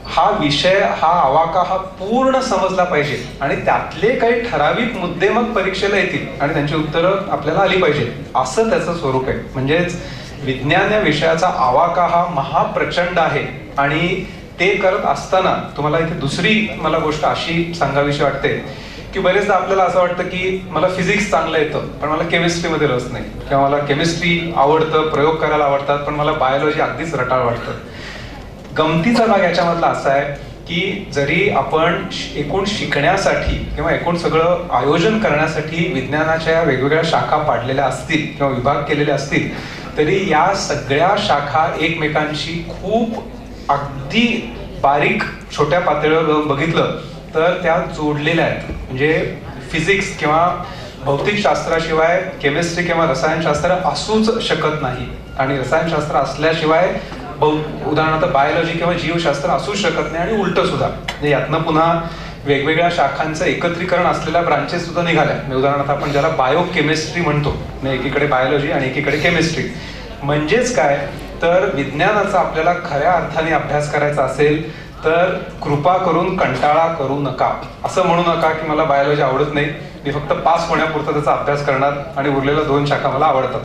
हा विषय, हा आवाका हा पूर्ण समजला पाहिजे आणि त्यातले काही ठराविक मुद्दे मग परीक्षेला येतील आणि त्यांची उत्तरं आपल्याला आली पाहिजे, असं त्याचं स्वरूप आहे. म्हणजेच विज्ञान या विषयाचा आवाका हा महाप्रचंड आहे. आणि ते करत असताना तुम्हाला इथे दुसरी मला गोष्ट अशी सांगावीशी वाटते की बरेचदा आपल्याला असं वाटतं की मला फिजिक्स चांगलं येतं पण मला केमिस्ट्रीमध्ये रस नाही, किंवा मला केमिस्ट्री आवडतं, प्रयोग करायला आवडतात, पण मला बायोलॉजी अगदीच रटाळ वाटतं. गमतीचा भाग याच्यामधला असा आहे की जरी आपण एकूण शिकण्यासाठी किंवा एकूण सगळं आयोजन करण्यासाठी विज्ञानाच्या वेगवेगळ्या शाखा पाडलेल्या असतील किंवा विभाग केलेले असतील, तरी या सगळ्या शाखा एकमेकांशी खूप अगदी बारीक छोट्या पातळीवर जाऊन बघितलं तर त्या जोडलेल्या आहेत. म्हणजे फिजिक्स किंवा भौतिकशास्त्राशिवाय केमिस्ट्री किंवा रसायनशास्त्र असूच शकत नाही, आणि रसायनशास्त्र असल्याशिवाय उदाहरणार्थ बायोलॉजी किंवा जीवशास्त्र असूच शकत नाही, आणि उलट सुद्धा. म्हणजे यातनं पुन्हा वेगवेगळ्या शाखांचं एकत्रीकरण असलेल्या ब्रांचेस सुद्धा निघाल्या. म्हणजे उदाहरणार्थ आपण ज्याला बायोकेमिस्ट्री म्हणतो, एकीकडे बायोलॉजी आणि एकीकडे केमिस्ट्री. म्हणजेच काय तर विज्ञानाचा आपल्याला खऱ्या अर्थाने अभ्यास करायचा असेल तर कृपा करून कंटाळा करू नका. असं म्हणू नका की मला बायोलॉजी आवडत नाही, मी फक्त पास होण्यापुरता त्याचा अभ्यास करणार आणि उरलेल्या 2 शाखा मला आवडतात.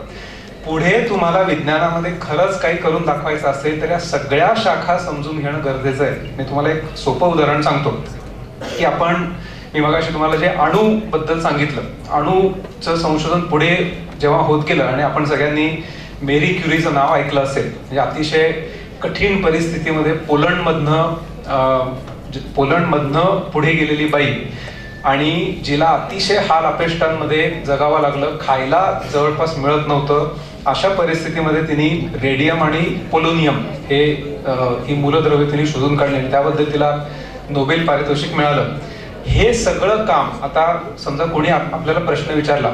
पुढे तुम्हाला विज्ञानामध्ये खरंच काही करून दाखवायचं असेल तर या सगळ्या शाखा समजून घेणं गरजेचं आहे. मी तुम्हाला एक सोपं उदाहरण सांगतो की मी मगाशी तुम्हाला जे अणूबद्दल सांगितलं, अणूचं संशोधन पुढे जेव्हा होत गेलं आणि आपण सगळ्यांनी मेरी क्युरीचं नाव ऐकलं असेल. म्हणजे अतिशय कठीण परिस्थितीमध्ये पोलंडमधनं पुढे गेलेली बाई, आणि जिला अतिशय हाल अपेष्टांमध्ये जगावं लागलं, खायला जवळपास मिळत नव्हतं. अशा परिस्थितीमध्ये तिने रेडियम आणि पोलोनियम ही मूलद्रव्य तिने शोधून काढली, त्याबद्दल तिला नोबेल पारितोषिक मिळालं. हे सगळं काम, आता समजा कोणी आपल्याला प्रश्न विचारला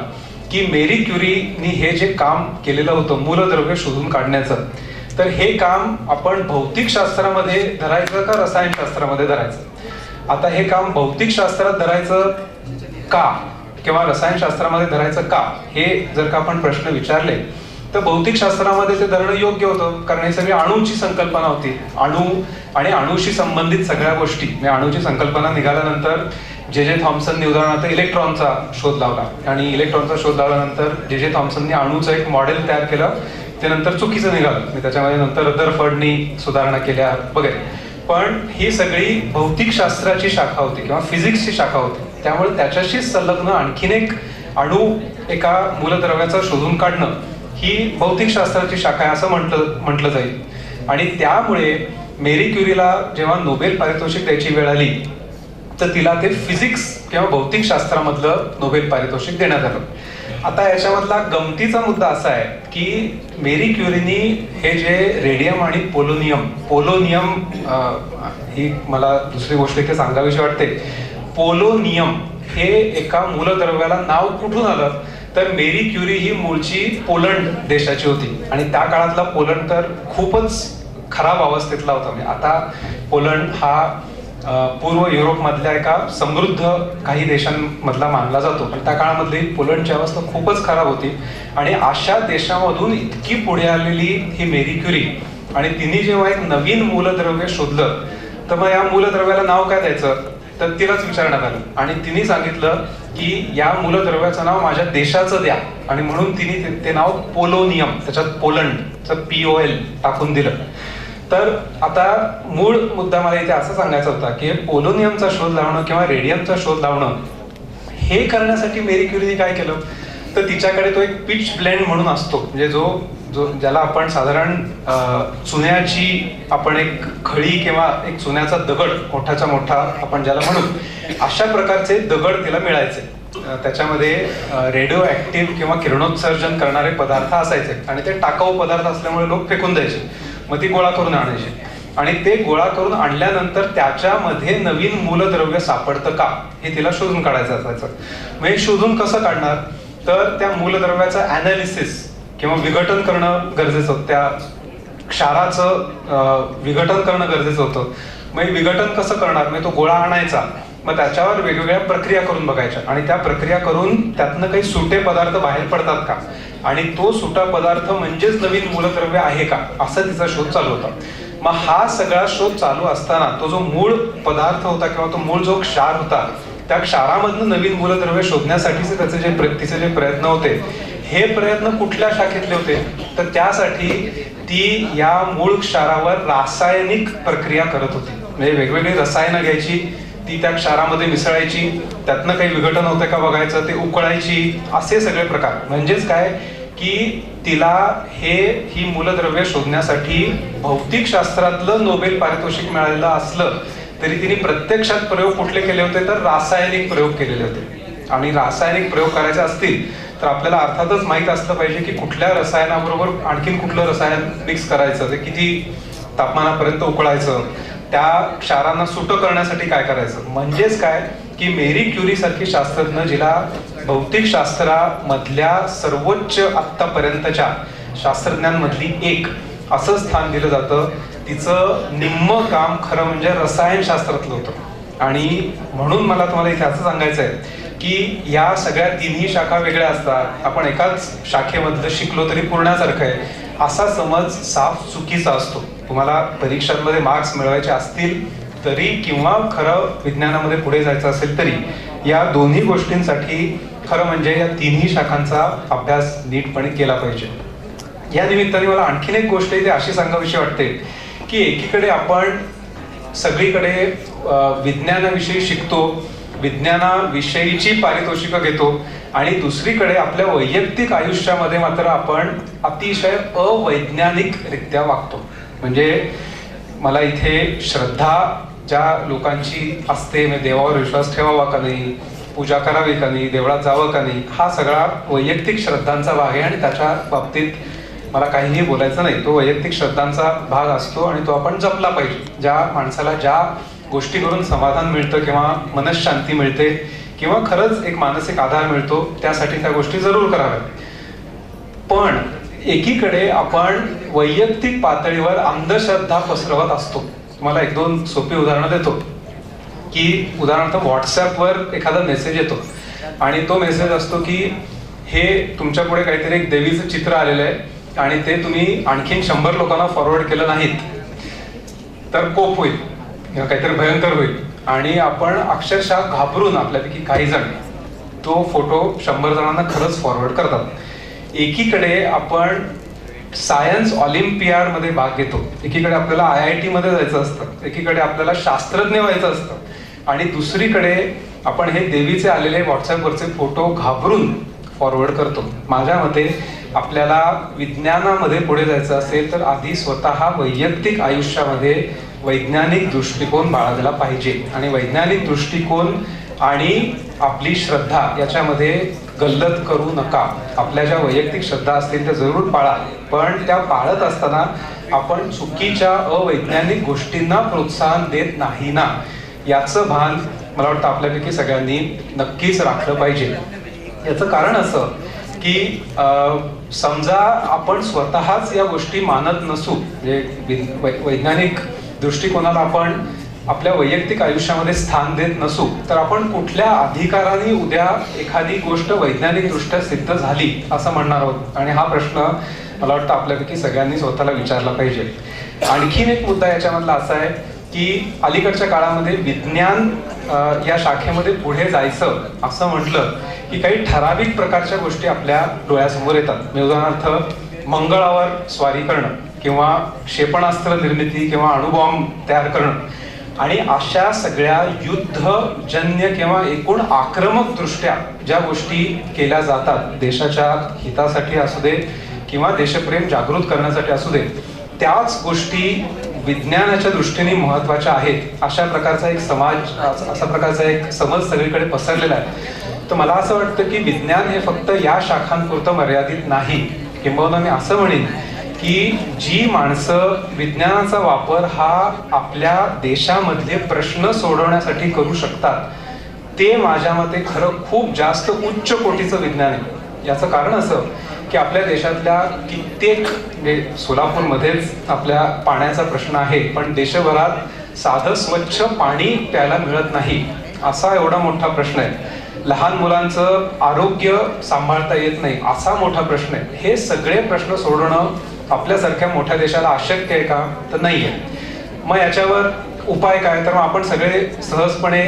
की मेरी क्युरीनी हे जे काम केलेलं होतं मूलद्रव्य शोधून काढण्याचं, तर हे काम आपण भौतिकशास्त्रामध्ये धरायचं का रसायनशास्त्रामध्ये धरायचं? आता हे काम भौतिकशास्त्रात धरायचं का किंवा रसायनशास्त्रामध्ये धरायचं का, हे जर का आपण प्रश्न विचारले तर भौतिकशास्त्रामध्ये ते धरणं योग्य होतं, कारण ही सगळी अणूची संकल्पना होती. अणू आणि अणूशी संबंधित सगळ्या गोष्टी. अणूची संकल्पना निघाल्यानंतर जे थॉम्सननी उदाहरणार्थ इलेक्ट्रॉनचा शोध लावला, आणि इलेक्ट्रॉनचा शोध लावल्यानंतर जे थॉम्सननी अणूचं एक मॉडेल तयार केलं, ते नंतर चुकीचं निघालं. त्याच्यामध्ये नंतर रदरफर्डनी सुधारणा केल्या वगैरे. पण ही सगळी भौतिकशास्त्राची शाखा होती किंवा फिजिक्सची शाखा होती. त्यामुळे त्याच्याशीच संलग्न आणखीन एक अणू एका मूलद्रव्याचा शोधून काढणं ही भौतिकशास्त्राची शाखा आहे असं म्हटलं जाईल. आणि त्यामुळे मेरी क्युरीला जेव्हा नोबेल पारितोषिक द्यायची वेळ आली तर तिला ते फिजिक्स किंवा भौतिकशास्त्रामधलं नोबेल पारितोषिक देण्यात आलं. आता याच्यामधला गमतीचा मुद्दा असा आहे की मेरी क्युरीनी हे जे रेडियम आणि पोलोनियम ही मला दुसरी गोष्ट इथे सांगावीशी वाटते. पोलोनियम हे एका मूलद्रव्याला नाव कुठून आलं तर मेरी क्युरी ही मूळची पोलंड देशाची होती, आणि त्या काळातला पोलंड तर खूपच खराब अवस्थेतला होता. म्हणजे आता पोलंड हा पूर्व युरोपमधल्या एका समृद्ध काही देशांमधला मानला जातो. त्या काळामधली पोलंडची अवस्था खूपच खराब होती, आणि अशा देशामधून इतकी पुढे आलेली ही मेरी क्युरी, आणि तिने जेव्हा एक नवीन मूलद्रव्य शोधलं तर मग या मूलद्रव्याला नाव काय द्यायचं तर तिलाच विचारण्यात आलं, आणि तिने सांगितलं की या मूलद्रव्याचं नाव माझ्या देशाचं द्या, आणि म्हणून तिने ते नाव पोलोनियम, त्याच्यात पोलंडचं POL टाकून दिलं. तर आता मूळ मुद्दा मला इथे असं सांगायचा होता की पोलोनियमचा शोध लावणं किंवा रेडियमचा शोध लावणं हे करण्यासाठी मेरी क्युरीने काय केलं तर तिच्याकडे तो एक पिच ब्लेंड म्हणून असतो. म्हणजे जो ज्याला आपण साधारण चुन्याची आपण एक खळी किंवा एक चुन्याचा दगड मोठाच्या मोठा आपण ज्याला म्हणू, अशा प्रकारचे दगड तिला मिळायचे. त्याच्यामध्ये रेडिओ ऍक्टिव्ह किंवा किरणोत्सर्जन करणारे पदार्थ असायचे, आणि ते टाकाऊ पदार्थ असल्यामुळे लोक फेकून द्यायचे. मग ती गोळा करून आणायची, आणि ते गोळा करून आणल्यानंतर त्याच्यामध्ये नवीन मूलद्रव्य सापडतं का हे तिला शोधून काढायचं असायचं. मग हे शोधून कसं काढणार तर त्या मूलद्रव्याचं अनालिसिस किंवा विघटन करणं गरजेचं होतं. त्या क्षाराचं विघटन करणं गरजेचं होतं. मग विघटन कसं करणार, मग तो गोळा आणायचा, मग त्याच्यावर वेगवेगळ्या प्रक्रिया करून बघायच्या, आणि त्या प्रक्रिया करून त्यातनं काही सुटे पदार्थ बाहेर पडतात का, आणि तो सुटा पदार्थ म्हणजेच नवीन मूलद्रव्य आहे का, असा तिचा शोध चालू होता. मग हा सगळा शोध चालू असताना तो जो मूळ पदार्थ होता किंवा तो मूळ जो क्षार होता, त्या क्षारामधनं नवीन मूलद्रव्य शोधण्यासाठीचे तिचे जे प्रयत्न होते, हे प्रयत्न कुठल्या शाखेतले होते तर त्यासाठी ती या मूळ क्षारावर रासायनिक प्रक्रिया करत होती. म्हणजे वेगवेगळी रसायनं घ्यायची, ती त्या क्षारामध्ये मिसळायची, त्यातनं काही विघटन होतं का बघायचं, ते उकळायची, असे सगळे प्रकार. म्हणजेच काय की तिला ही मूलद्रव्य शोधण्यासाठी भौतिकशास्त्रातलं नोबेल पारितोषिक मिळालेलं असलं तरी तिने प्रत्यक्षात प्रयोग कुठले केले होते तर रासायनिक प्रयोग केलेले होते. आणि रासायनिक प्रयोग करायचे असतील तर आपल्याला अर्थातच माहित असलं पाहिजे की कुठल्या रसायनाबरोबर आणखीन कुठलं रसायन मिक्स करायचं, ते किती तापमानापर्यंत उकळायचं, त्या क्षारांना सुटं करण्यासाठी काय करायचं. म्हणजेच काय की मेरी क्युरी सारखी शास्त्रज्ञ, जिला भौतिक शास्त्रामधल्या सर्वोच्च आत्तापर्यंतच्या शास्त्रज्ञांमधली एक असं स्थान दिलं जातं, तिचं निम्म काम खरं म्हणजे रसायनशास्त्रातलं होतं. आणि म्हणून मला तुम्हाला इथे असं सांगायचं आहे की या सगळ्या तिन्ही शाखा वेगळ्या असतात, आपण एकाच शाखेमधलं शिकलो तरी पूर्णासारखं आहे, असा समज साफ चुकीचा असतो. तुम्हाला परीक्षांमध्ये मार्क्स मिळवायचे असतील तरी किंवा खरं विज्ञानामध्ये पुढे जायचं असेल तरी या दोन्ही गोष्टींसाठी खरं म्हणजे या तिन्ही शाखांचा अभ्यास नीटपणे केला पाहिजे. या निमित्ताने मला आणखीन एक गोष्ट इथे अशी सांगावीशी वाटते की एकीकडे आपण सगळीकडे विज्ञानाविषयी शिकतो, विज्ञानाविषयीची पारितोषिकं घेतो, आणि दुसरीकडे आपल्या वैयक्तिक आयुष्यामध्ये मात्र आपण अतिशय अवैज्ञानिकरित्या वागतो. म्हणजे मला इथे श्रद्धा ज्या लोकांची असते, म्हणजे देवावर विश्वास ठेवावा का नाही, पूजा करावी का नाही, देवळात जावं का नाही, हा सगळा वैयक्तिक श्रद्धांचा भाग आहे आणि त्याच्या बाबतीत मला काहीही बोलायचं नाही. तो वैयक्तिक श्रद्धांचा भाग असतो आणि तो आपण जपला पाहिजे. ज्या माणसाला ज्या गोष्टी करून समाधान मिळतं किंवा मनःशांती मिळते किंवा खरंच एक मानसिक आधार मिळतो, त्यासाठी त्या गोष्टी जरूर कराव्यात. पण एकीकडे आपण वैयक्तिक पातळीवर अंधश्रद्धा पसरवत असतो. तुम्हाला एक दोन सोपी उदाहरणं देतो की उदाहरणार्थ व्हॉट्सॲपवर एखादा मेसेज येतो आणि तो मेसेज असतो की हे तुमच्या पुढे काहीतरी एक देवीचं चित्र आलेलं आहे आणि ते तुम्ही आणखीन 100 लोकांना फॉरवर्ड केलं नाहीत तर कोप होईल किंवा काहीतरी भयंकर होईल. आणि आपण अक्षरशः घाबरून आपल्यापैकी काही जण तो फोटो 100 जणांना खरंच फॉरवर्ड करतात. एकीकडे आपण सायन्स ऑलिम्पियाड मध्ये भाग घेतो, एकीकडे आपल्याला IIT मध्ये जायचं असतं, एकीकडे आपल्याला शास्त्रज्ञ व्हायचं असतं, आणि दुसरीकडे आपण हे देवीचे आलेले व्हॉट्सअपवरचे फोटो घाबरून फॉरवर्ड करतो. माझ्या मते आपल्याला विज्ञानामध्ये पुढे जायचं असेल तर आधी स्वतः वैयक्तिक आयुष्यामध्ये वैज्ञानिक दृष्टिकोन बाळगला पाहिजे. आणि वैज्ञानिक दृष्टिकोन आणि आपली श्रद्धा याच्यामध्ये गल्लत करू नका. आपल्या ज्या वैयक्तिक श्रद्धा असतील त्या जरूर पाळा, पण त्या पाळत असताना आपण चुकीच्या अवैज्ञानिक गोष्टींना प्रोत्साहन देत नाही ना, याचं भान मला वाटतं आपल्यापैकी सगळ्यांनी नक्कीच राखलं पाहिजे. याचं कारण असं की समजा आपण स्वतःच या गोष्टी मानत नसू, म्हणजे वैज्ञानिक दृष्टिकोनाला आपण आपल्या वैयक्तिक आयुष्यामध्ये स्थान देत नसू, तर आपण कुठल्या अधिकाराने उद्या एखादी गोष्ट वैज्ञानिक दृष्ट्या सिद्ध झाली असं म्हणणार आहोत. आणि हा प्रश्न मला वाटतं आपल्यापैकी सगळ्यांनी स्वतःला विचारला पाहिजे. आणखीन एक मुद्दा याच्यामधला असा आहे की अलीकडच्या काळामध्ये विज्ञान या शाखेमध्ये पुढे जायचं असं म्हटलं की काही ठराविक प्रकारच्या गोष्टी आपल्या डोळ्यासमोर येतात. उदाहरणार्थ मंगळावर स्वारी करणं किंवा क्षेपणास्त्र निर्मिती किंवा अणुबॉम्ब तयार करणं, आणि अशा सगळ्या युद्धजन्य किंवा एकूण आक्रमक दृष्ट्या ज्या गोष्टी केल्या जातात देशाच्या हितासाठी असू दे किंवा देशप्रेम जागृत करण्यासाठी असू दे, त्याच गोष्टी विज्ञानाच्या दृष्टीने महत्वाच्या आहेत, अशा प्रकारचा एक अशा प्रकारचा एक समज सगळीकडे पसरलेला आहे. तर मला असं वाटतं की विज्ञान हे फक्त या शाखांपुरतं मर्यादित नाही. किंबहुना मी असं म्हणेन की जी माणसं विज्ञानाचा वापर हा आपल्या देशामधले प्रश्न सोडवण्यासाठी करू शकतात, ते माझ्या मते खरं खूप जास्त उच्च कोटीचं विज्ञान आहे. याचं कारण असं की आपल्या देशातल्या कित्येक, म्हणजे सोलापूरमध्येच आपल्या पाण्याचा प्रश्न आहे, पण देशभरात साधं स्वच्छ पाणी प्यायला मिळत नाही असा एवढा मोठा प्रश्न आहे. लहान मुलांचं आरोग्य सांभाळता येत नाही असा मोठा प्रश्न आहे. हे सगळे प्रश्न सोडवणं आपल्यासारख्या मोठ्या देशाला अशक्य आहे का? तर नाही आहे. मग याच्यावर उपाय काय? तर मग आपण सगळे सहजपणे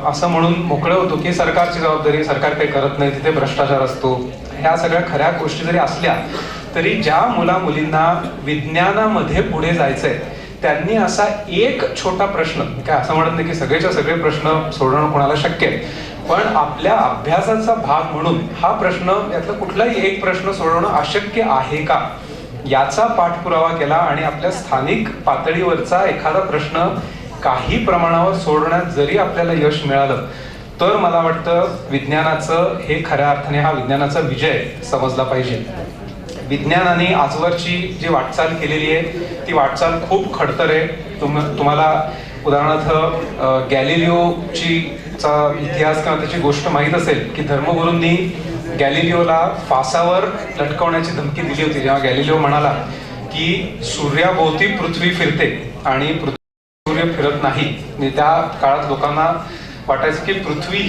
असं म्हणून मोकळे होतो की सरकारची जबाबदारी, सरकार काही करत नाही, तिथे भ्रष्टाचार असतो. ह्या सगळ्या खऱ्या गोष्टी जरी असल्या तरी ज्या मुलींना विज्ञानामध्ये पुढे जायचंय त्यांनी असा एक छोटा प्रश्न, काय असं म्हणत नाही की सगळेच्या सगळे प्रश्न सोडवणं कोणाला शक्य आहे, पण आपल्या अभ्यासाचा भाग म्हणून हा प्रश्न, यातला कुठलाही एक प्रश्न सोडवणं अशक्य आहे का याचा पाठपुरावा केला आणि आपल्या स्थानिक पातळीवरचा एखादा प्रश्न काही प्रमाणावर सोडवण्यात जरी आपल्याला यश मिळालं तर मला वाटतं विज्ञानाचं हे खऱ्या अर्थाने हा विज्ञानाचा विजय समजला पाहिजे. विज्ञानाने आजवरची जी वाटचाल केलेली आहे ती वाटचाल खूप खडतर आहे. तुम्हाला उदाहरणार्थ गॅलिलिओची इतिहास किंवा त्याची गोष्ट माहीत असेल की धर्मगुरूंनी गॅलिलिओला फासावर लटकवण्याची धमकी दिली होती. जेव्हा गॅलिलिओ म्हणाला की सूर्याभोवती पृथ्वी फिरते आणि सूर्य फिरत नाही. म्हणजे त्या काळात लोकांना वाटायचं की पृथ्वी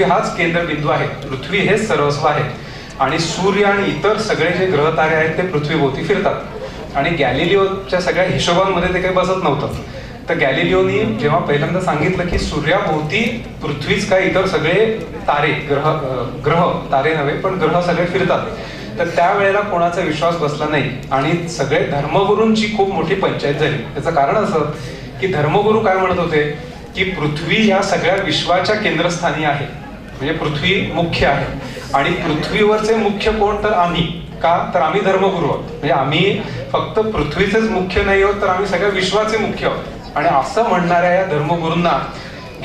हाच केंद्रबिंदू आहे, पृथ्वी हेच सर्वस्व आहे आणि सूर्य आणि इतर सगळे जे ग्रह तारे आहेत ते पृथ्वीभोवती फिरतात. आणि गॅलिलिओच्या सगळ्या हिशोबांमध्ये ते काही बसत नव्हतं. तर गॅलिलिओनी जेव्हा पहिल्यांदा सांगितलं की सूर्याभोवती पृथ्वीच काय इतर सगळे तारे ग्रह तारे नव्हे पण ग्रह सगळे फिरतात, तर त्यावेळेला कोणाचा विश्वास बसला नाही आणि सगळे धर्मगुरूंची खूप मोठी पंचायत झाली. त्याचं कारण असं की धर्मगुरू काय म्हणत होते की पृथ्वी या सगळ्या विश्वाच्या केंद्रस्थानी आहे, म्हणजे पृथ्वी मुख्य आहे आणि पृथ्वीवरचे मुख्य कोण तर आम्ही. का तर आम्ही धर्मगुरू आहोत, म्हणजे आम्ही फक्त पृथ्वीचेच मुख्य नाही आहोत तर आम्ही सगळ्या विश्वाचे मुख्य आहोत. आणि असं म्हणणाऱ्या या धर्मगुरूंना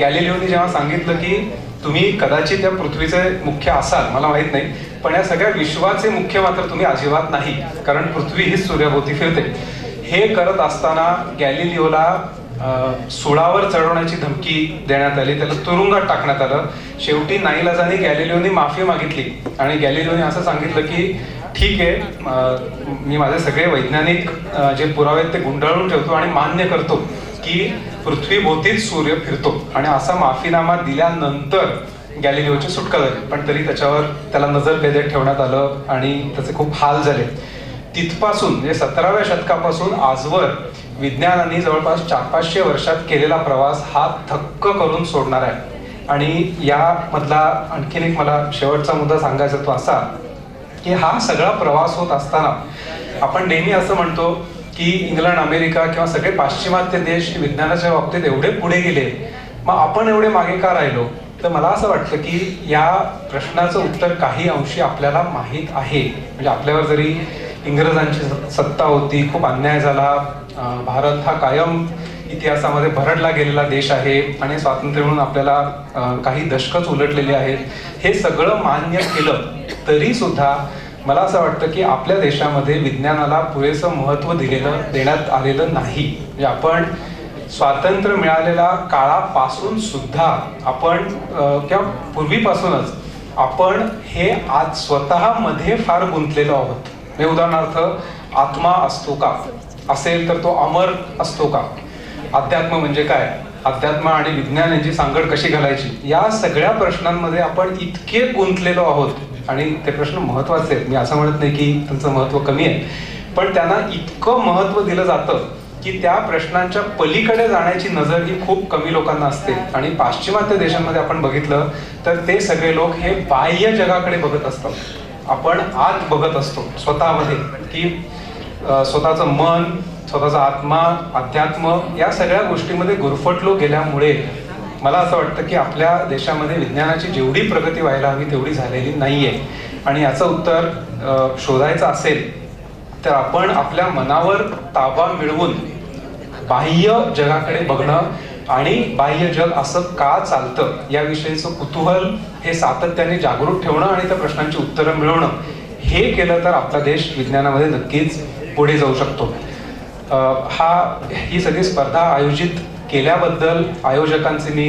गॅलिलिओनी जेव्हा सांगितलं की तुम्ही कदाचित या पृथ्वीचे मुख्य असाल, मला माहित नाही, पण या सगळ्या विश्वाचे मुख्य मात्र तुम्ही अजिबात नाही, कारण पृथ्वी हीच सूर्याभोवती फिरते. हे करत असताना गॅलिलिओला सुळावर चढवण्याची धमकी देण्यात आली, त्याला तुरुंगात टाकण्यात आलं. शेवटी नाईलाजाने गॅलिलिओनी माफी मागितली आणि गॅलिलिओनी असं सांगितलं की ठीक आहे, मी माझे सगळे वैज्ञानिक जे पुरावे आहेत ते गुंडाळून ठेवतो आणि मान्य करतो की पृथ्वीभोवतीच सूर्य फिरतो. आणि असा माफीनामा दिल्यानंतर गॅलिलिओची सुटका झाली, पण तरी त्याला नजरकैदेत ठेवण्यात आलं आणि त्याचे खूप हाल झाले. तिथपासून म्हणजे 17व्या शतकापासून आजवर विज्ञानाने जवळपास 400-500 वर्षात केलेला प्रवास हा थक्क करून सोडणार आहे. आणि यामधला आणखीन एक मला शेवटचा मुद्दा सांगायचा तो असा की हा सगळा प्रवास होत असताना आपण नेहमी असं म्हणतो की इंग्लंड, अमेरिका किंवा सगळे पाश्चिमात्य देश विज्ञानाच्या बाबतीत एवढे पुढे गेले, मग आपण एवढे मागे का राहिलो. तर मला असं वाटतं की या प्रश्नाचं उत्तर काही अंशी आपल्याला माहीत आहे. म्हणजे आपल्यावर जरी इंग्रजांची सत्ता होती, खूप अन्याय झाला, भारत हा कायम इतिहासामध्ये भरडला गेलेला देश आहे आणि स्वातंत्र्य म्हणून आपल्याला काही दशकच उलटलेली आहेत, हे सगळं मान्य केलं तरी सुद्धा मला असं वाटतं की आपल्या देशामध्ये विज्ञानाला पुरेसं महत्त्व देण्यात आलेलं नाही. म्हणजे आपण स्वातंत्र्य मिळालेल्या काळापासून सुद्धा आपण किंवा पूर्वीपासूनच आपण हे आज स्वतःमध्ये फार गुंतलेलो आहोत. म्हणजे उदाहरणार्थ आत्मा असतो का, असेल तर तो अमर असतो का, अध्यात्म म्हणजे काय, अध्यात्म आणि विज्ञान यांची सांगड कशी घालायची, या सगळ्या प्रश्नांमध्ये आपण इतके गुंतलेलो आहोत. आणि ते प्रश्न महत्वाचे आहेत, मी असं म्हणत नाही की त्यांचं महत्त्व कमी आहे, पण त्यांना इतकं महत्त्व दिलं जातं की त्या प्रश्नांच्या पलीकडे जाण्याची नजर ही खूप कमी लोकांना असते. आणि पाश्चिमात्य देशांमध्ये आपण बघितलं तर ते सगळे लोक हे बाह्य जगाकडे बघत असतात, आपण आत बघत असतो स्वतःमध्ये की स्वतःचं मन, स्वतःचा आत्मा, अध्यात्म या सगळ्या गोष्टीमध्ये गुरफटलो गेल्यामुळे मला असं वाटतं की आपल्या देशामध्ये विज्ञानाची जेवढी प्रगती व्हायला हवी तेवढी झालेली नाहीये. आणि याचं उत्तर शोधायचं असेल तर आपण आपल्या मनावर ताबा मिळवून बाह्य जगाकडे बघणं आणि बाह्य जग असं का चालतं याविषयीचं कुतूहल हे सातत्याने जागरूक ठेवणं आणि त्या प्रश्नांची उत्तरं मिळवणं, हे केलं तर आपला देश विज्ञानामध्ये नक्कीच पुढे जाऊ शकतो. ही सगळी स्पर्धा आयोजित केल्याबद्दल आयोजकांचे मी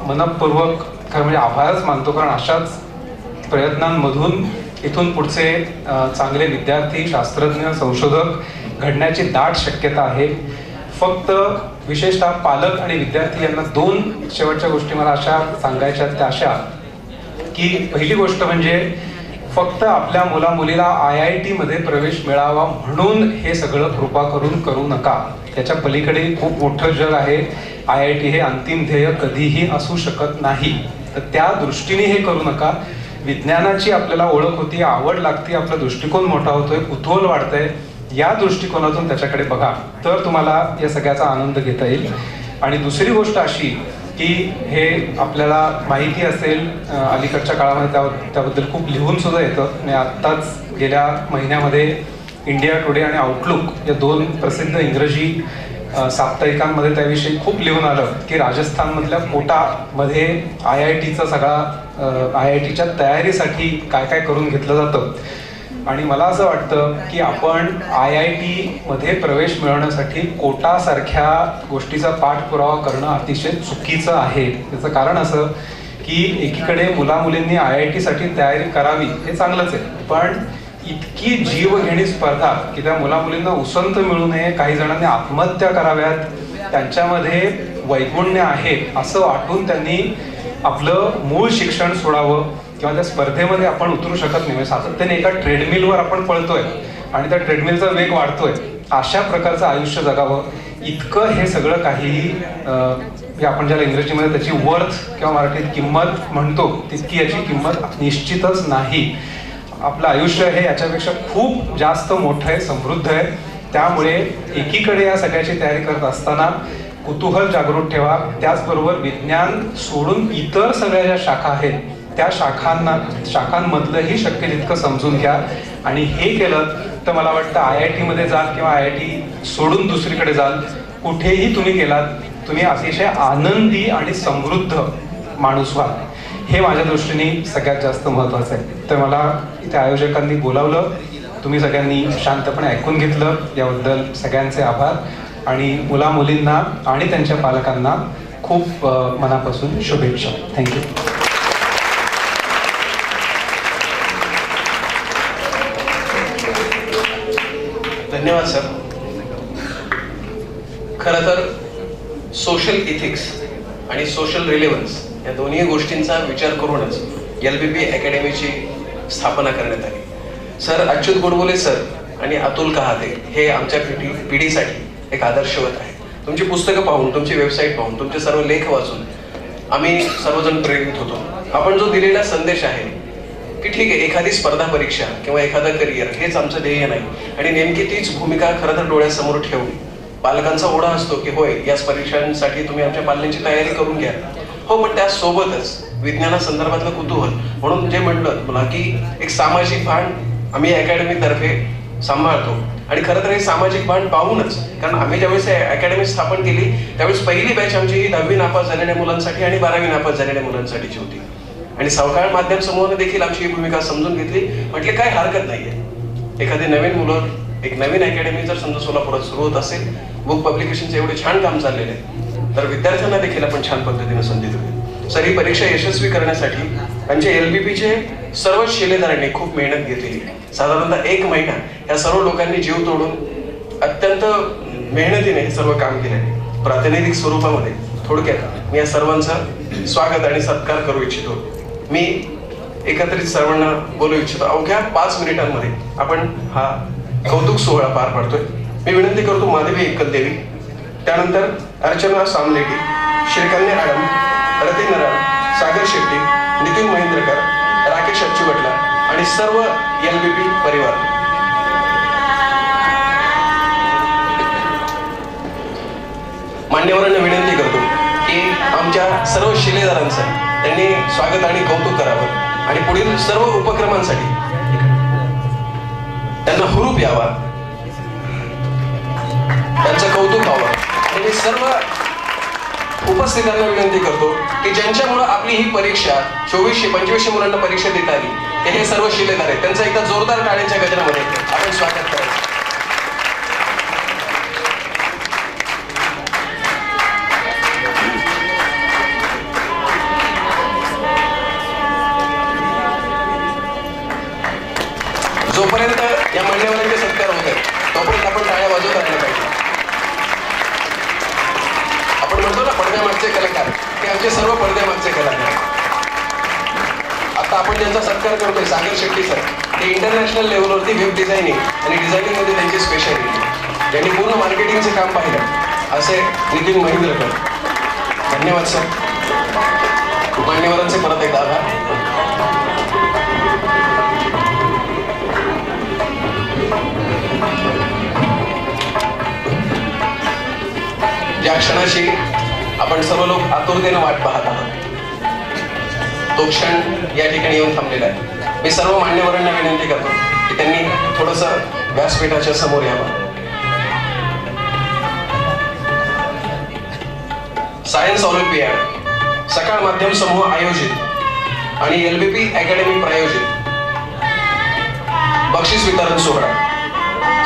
मनपूर्वक खरं म्हणजे आभारच मानतो, कारण अशाच प्रयत्नांमधून इथून पुढचे चांगले विद्यार्थी, शास्त्रज्ञ, संशोधक घडण्याची दाट शक्यता आहे. फक्त विशेषतः पालक आणि विद्यार्थी यांना 2 शेवटच्या गोष्टी मला अशा सांगायच्या त्या अशा की पहिली गोष्ट म्हणजे फक्त आपल्या मुला-मुलीला IIT मध्ये प्रवेश मिळावा म्हणून हे सगळं कृपा करून करू नका. त्याच्या पलीकडे खूप मोठं जग आहे. IIT हे अंतिम ध्येय कधीही असू शकत नाही, तर त्या दृष्टीने हे करू नका. विज्ञानाची आपल्याला ओळख होती, आवड लागते, आपला दृष्टिकोन मोठा होतोय, कुतूहल वाढतंय, या दृष्टिकोनातून त्याच्याकडे बघा तर तुम्हाला या सगळ्याचा आनंद घेता येईल. आणि दुसरी गोष्ट अशी की हे आपल्याला माहिती असेल, अलीकडच्या काळामध्ये त्याबद्दल खूप लिहून सुद्धा येतं. मी आत्ताच गेल्या महिन्यामध्ये इंडिया टुडे आणि आउटलुक या 2 प्रसिद्ध इंग्रजी साप्ताहिकांमध्ये त्याविषयी खूप लिहून आलं की राजस्थानमधल्या कोटामध्ये IITचा सगळा IITच्या तयारीसाठी काय काय करून घेतलं जातं. आणि मला असं वाटतं की आपण IIT मध्ये प्रवेश मिळवण्यासाठी कोटासारख्या गोष्टीचा पाठपुरावा करणं अतिशय चुकीचं आहे. त्याचं कारण असं की एकीकडे मुलामुलींनी IIT साठी तयारी करावी हे चांगलंच आहे, पण इतकी जीवघेणी स्पर्धा की त्या मुलामुलींना उसंत मिळू नये, काही जणांनी आत्महत्या कराव्यात, त्यांच्यामध्ये वैगुण्य आहे असं वाटून त्यांनी आपलं मूळ शिक्षण सोडावं किंवा त्या स्पर्धेमध्ये आपण उतरू शकत नाही. म्हणजे सातत्याने एका ट्रेडमिलवर आपण पळतोय आणि त्या ट्रेडमिलचा वेग वाढतोय, अशा प्रकारचं आयुष्य जगावं. इतकं हे सगळं काही आपण ज्याला इंग्रजीमध्ये त्याची वर्थ किंवा मराठीत किंमत म्हणतो तितकी याची किंमत निश्चितच नाही. आपलं आयुष्य हे याच्यापेक्षा खूप जास्त मोठं आहे, समृद्ध आहे. त्यामुळे एकीकडे या सगळ्याची तयारी करत असताना कुतूहल जागृत ठेवा, त्याचबरोबर विज्ञान सोडून इतर सगळ्या ज्या शाखा आहेत त्या शाखांमधलंही शक्य तितकं समजून घ्या. आणि हे केलं तर मला वाटतं IIT मध्ये जाल किंवा IIT सोडून दुसरीकडे जाल, कुठेही तुम्ही गेलात तुम्ही अतिशय आनंदी आणि समृद्ध माणूस व्हाल. हे माझ्या दृष्टीने सगळ्यात जास्त महत्त्वाचं आहे. तर मला इथे आयोजकांनी बोलावलं, तुम्ही सगळ्यांनी शांतपणे ऐकून घेतलं, याबद्दल सगळ्यांचे आभार. आणि मुलामुलींना आणि त्यांच्या पालकांना खूप मनापासून शुभेच्छा. थँक्यू. धन्यवाद सर. खरं तर सोशल इथिक्स आणि सोशल रिलेव्हन्स या दोन्ही गोष्टींचा विचार करूनच LBB अकॅडमीची स्थापना करण्यात आली. सर अच्युत गोडबोले सर आणि अतुल कहाते हे आमच्या पिढीसाठी एक आदर्शवत आहे. तुमची पुस्तकं पाहून, तुमची वेबसाईट पाहून, तुमचे सर्व लेख वाचून आम्ही सर्वजण प्रेरित होतो. आपण जो दिलेला संदेश आहे की ठीक आहे, एखादी स्पर्धा परीक्षा किंवा एखादं करिअर हेच आमचं ध्येय नाही, आणि नेमकी तीच भूमिका खरं तर डोळ्यासमोर ठेवून पालकांचा ओढा असतो की होय या परीक्षांसाठी तुम्ही आमच्या पालकांची तयारी करून घ्या. हो, पण त्यासोबतच विज्ञानासंदर्भातलं कुतूहल म्हणून जे म्हणलं मला की एक सामाजिक भान आम्ही अकॅडमीतर्फे सांभाळतो. आणि खरं तर हे सामाजिक भान पाहूनच, कारण आम्ही ज्यावेळेस अकॅडमी स्थापन केली त्यावेळेस पहिली बॅच आमची ही 10वी नापास झालेल्या मुलांसाठी आणि 12वी नापास झालेल्या मुलांसाठीची होती. आणि सावकाळ माध्यम समूहाने देखील आमची ही भूमिका समजून घेतली. म्हटले काय हरकत नाहीये, एखादी नवीन मुलं, एक नवीन अकॅडमी जर समजा सोलापुरात सुरू होत असेल, बुक पब्लिकेशनचे एवढे छान काम चाललेले आहे, तर विद्यार्थ्यांना देखील आपण छान पद्धतीने संधी देऊ. सर, ही परीक्षा यशस्वी करण्यासाठी त्यांचे LBBचे सर्व शिलेदारांनी खूप मेहनत घेतली. साधारणतः 1 महिना या सर्व लोकांनी जीव तोडून अत्यंत मेहनतीने हे सर्व काम केले. प्रातिनिधिक स्वरूपामध्ये थोडक्यात मी या सर्वांचं स्वागत आणि सत्कार करू इच्छितो. मी एकत्रित सर्वांना बोलू इच्छितो. अवघ्या 5 मिनिटांमध्ये आपण हा कौतुक सोहळा पार पाडतोय. मी विनंती करतो माधवी एकलदेवी, त्यानंतर अर्चना सामलेटी, श्रीकन्या मॅडम, रती नराळ, सागर शेट्टी, नितीन महेंद्रकर, राकेश अच्चुगटला आणि सर्व LBB परिवार. मान्यवरांना विनंती करतो की आमच्या सर्व शिलेदारांचं त्यांनी स्वागत आणि कौतुक करावं आणि पुढील सर्व उपक्रमांसाठी त्यांना हुरूप यावा, त्यांचं कौतुक व्हावं. आणि मी सर्व उपस्थितांना विनंती करतो की ज्यांच्यामुळे आपली ही परीक्षा 2400-2500 मुलांना परीक्षा देता आली, हे सर्व शिलेदार आहेत, त्यांचं एकदा जोरदार टाळ्यांच्या गजरामध्ये आपण स्वागत करायचं. जोपर्यंत या मान्यवरांचे सत्कार होत आहेत तोपर्यंत आपण टाळ्या वाजवत राहिल्या पाहिजे. आपण म्हणतो ना पडद्यामागचे कलाकार, ते आमचे सर्व पडद्यामागचे कलाकार. आता आपण ज्यांचा सत्कार करतोय सागर शेट्टी सर, ते इंटरनॅशनल लेवलवरती वेब डिझायनिंग आणि डिझायनिंग मध्ये त्यांची स्पेशालिटी, त्यांनी पूर्ण मार्केटिंगचे काम पाहिलं असे नितीन महेंद्रकर. धन्यवाद सर. मान्यवरांचे परत एकदा आभार. ज्या क्षणाची आपण सर्व लोक आतुरतेने वाट पाहत आहोत तो क्षण या ठिकाणी येऊन थांबलेला आहे. मी सर्व मान्यवरांना विनंती करतो की त्यांनी थोडंसं व्यासपीठाच्या समोर यावं. सायन्स ऑलिम्पियाड सकाळ माध्यम समूह आयोजित आणि LBB अकॅडमी प्रायोजित बक्षीस वितरण सोहळा.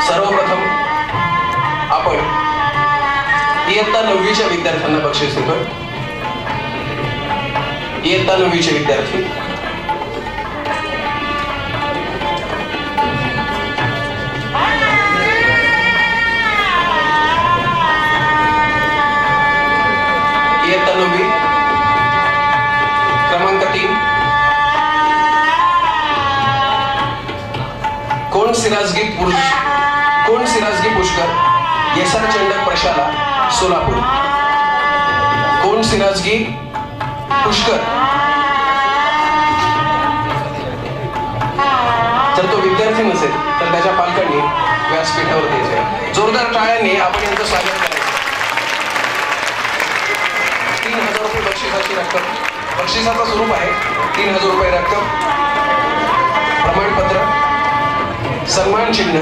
सर्वप्रथम आपण इयत्ता 9वीच्या विद्यार्थ्यांना बक्षीस देतोय. इयत्ता 9वीचे विद्यार्थी इयत्ता 9वी क्रमांक 3 कोण सिराजगी पुष्कर येसार चंडक प्रशाला सोलापूर. कोण सिराजगी पुष्कर. जर तो विद्यार्थी नसेल तर त्याच्या पालकांनी व्यासपीठावर द्यायचे. जोरदार टाळ्यांनी आपण यांचं स्वागत करायचं. 3,000 रुपये बक्षिसाची रक्कम. बक्षिसाचं स्वरूप आहे 3,000 रुपये रक्कम, प्रमाणपत्र, सन्मान चिन्ह.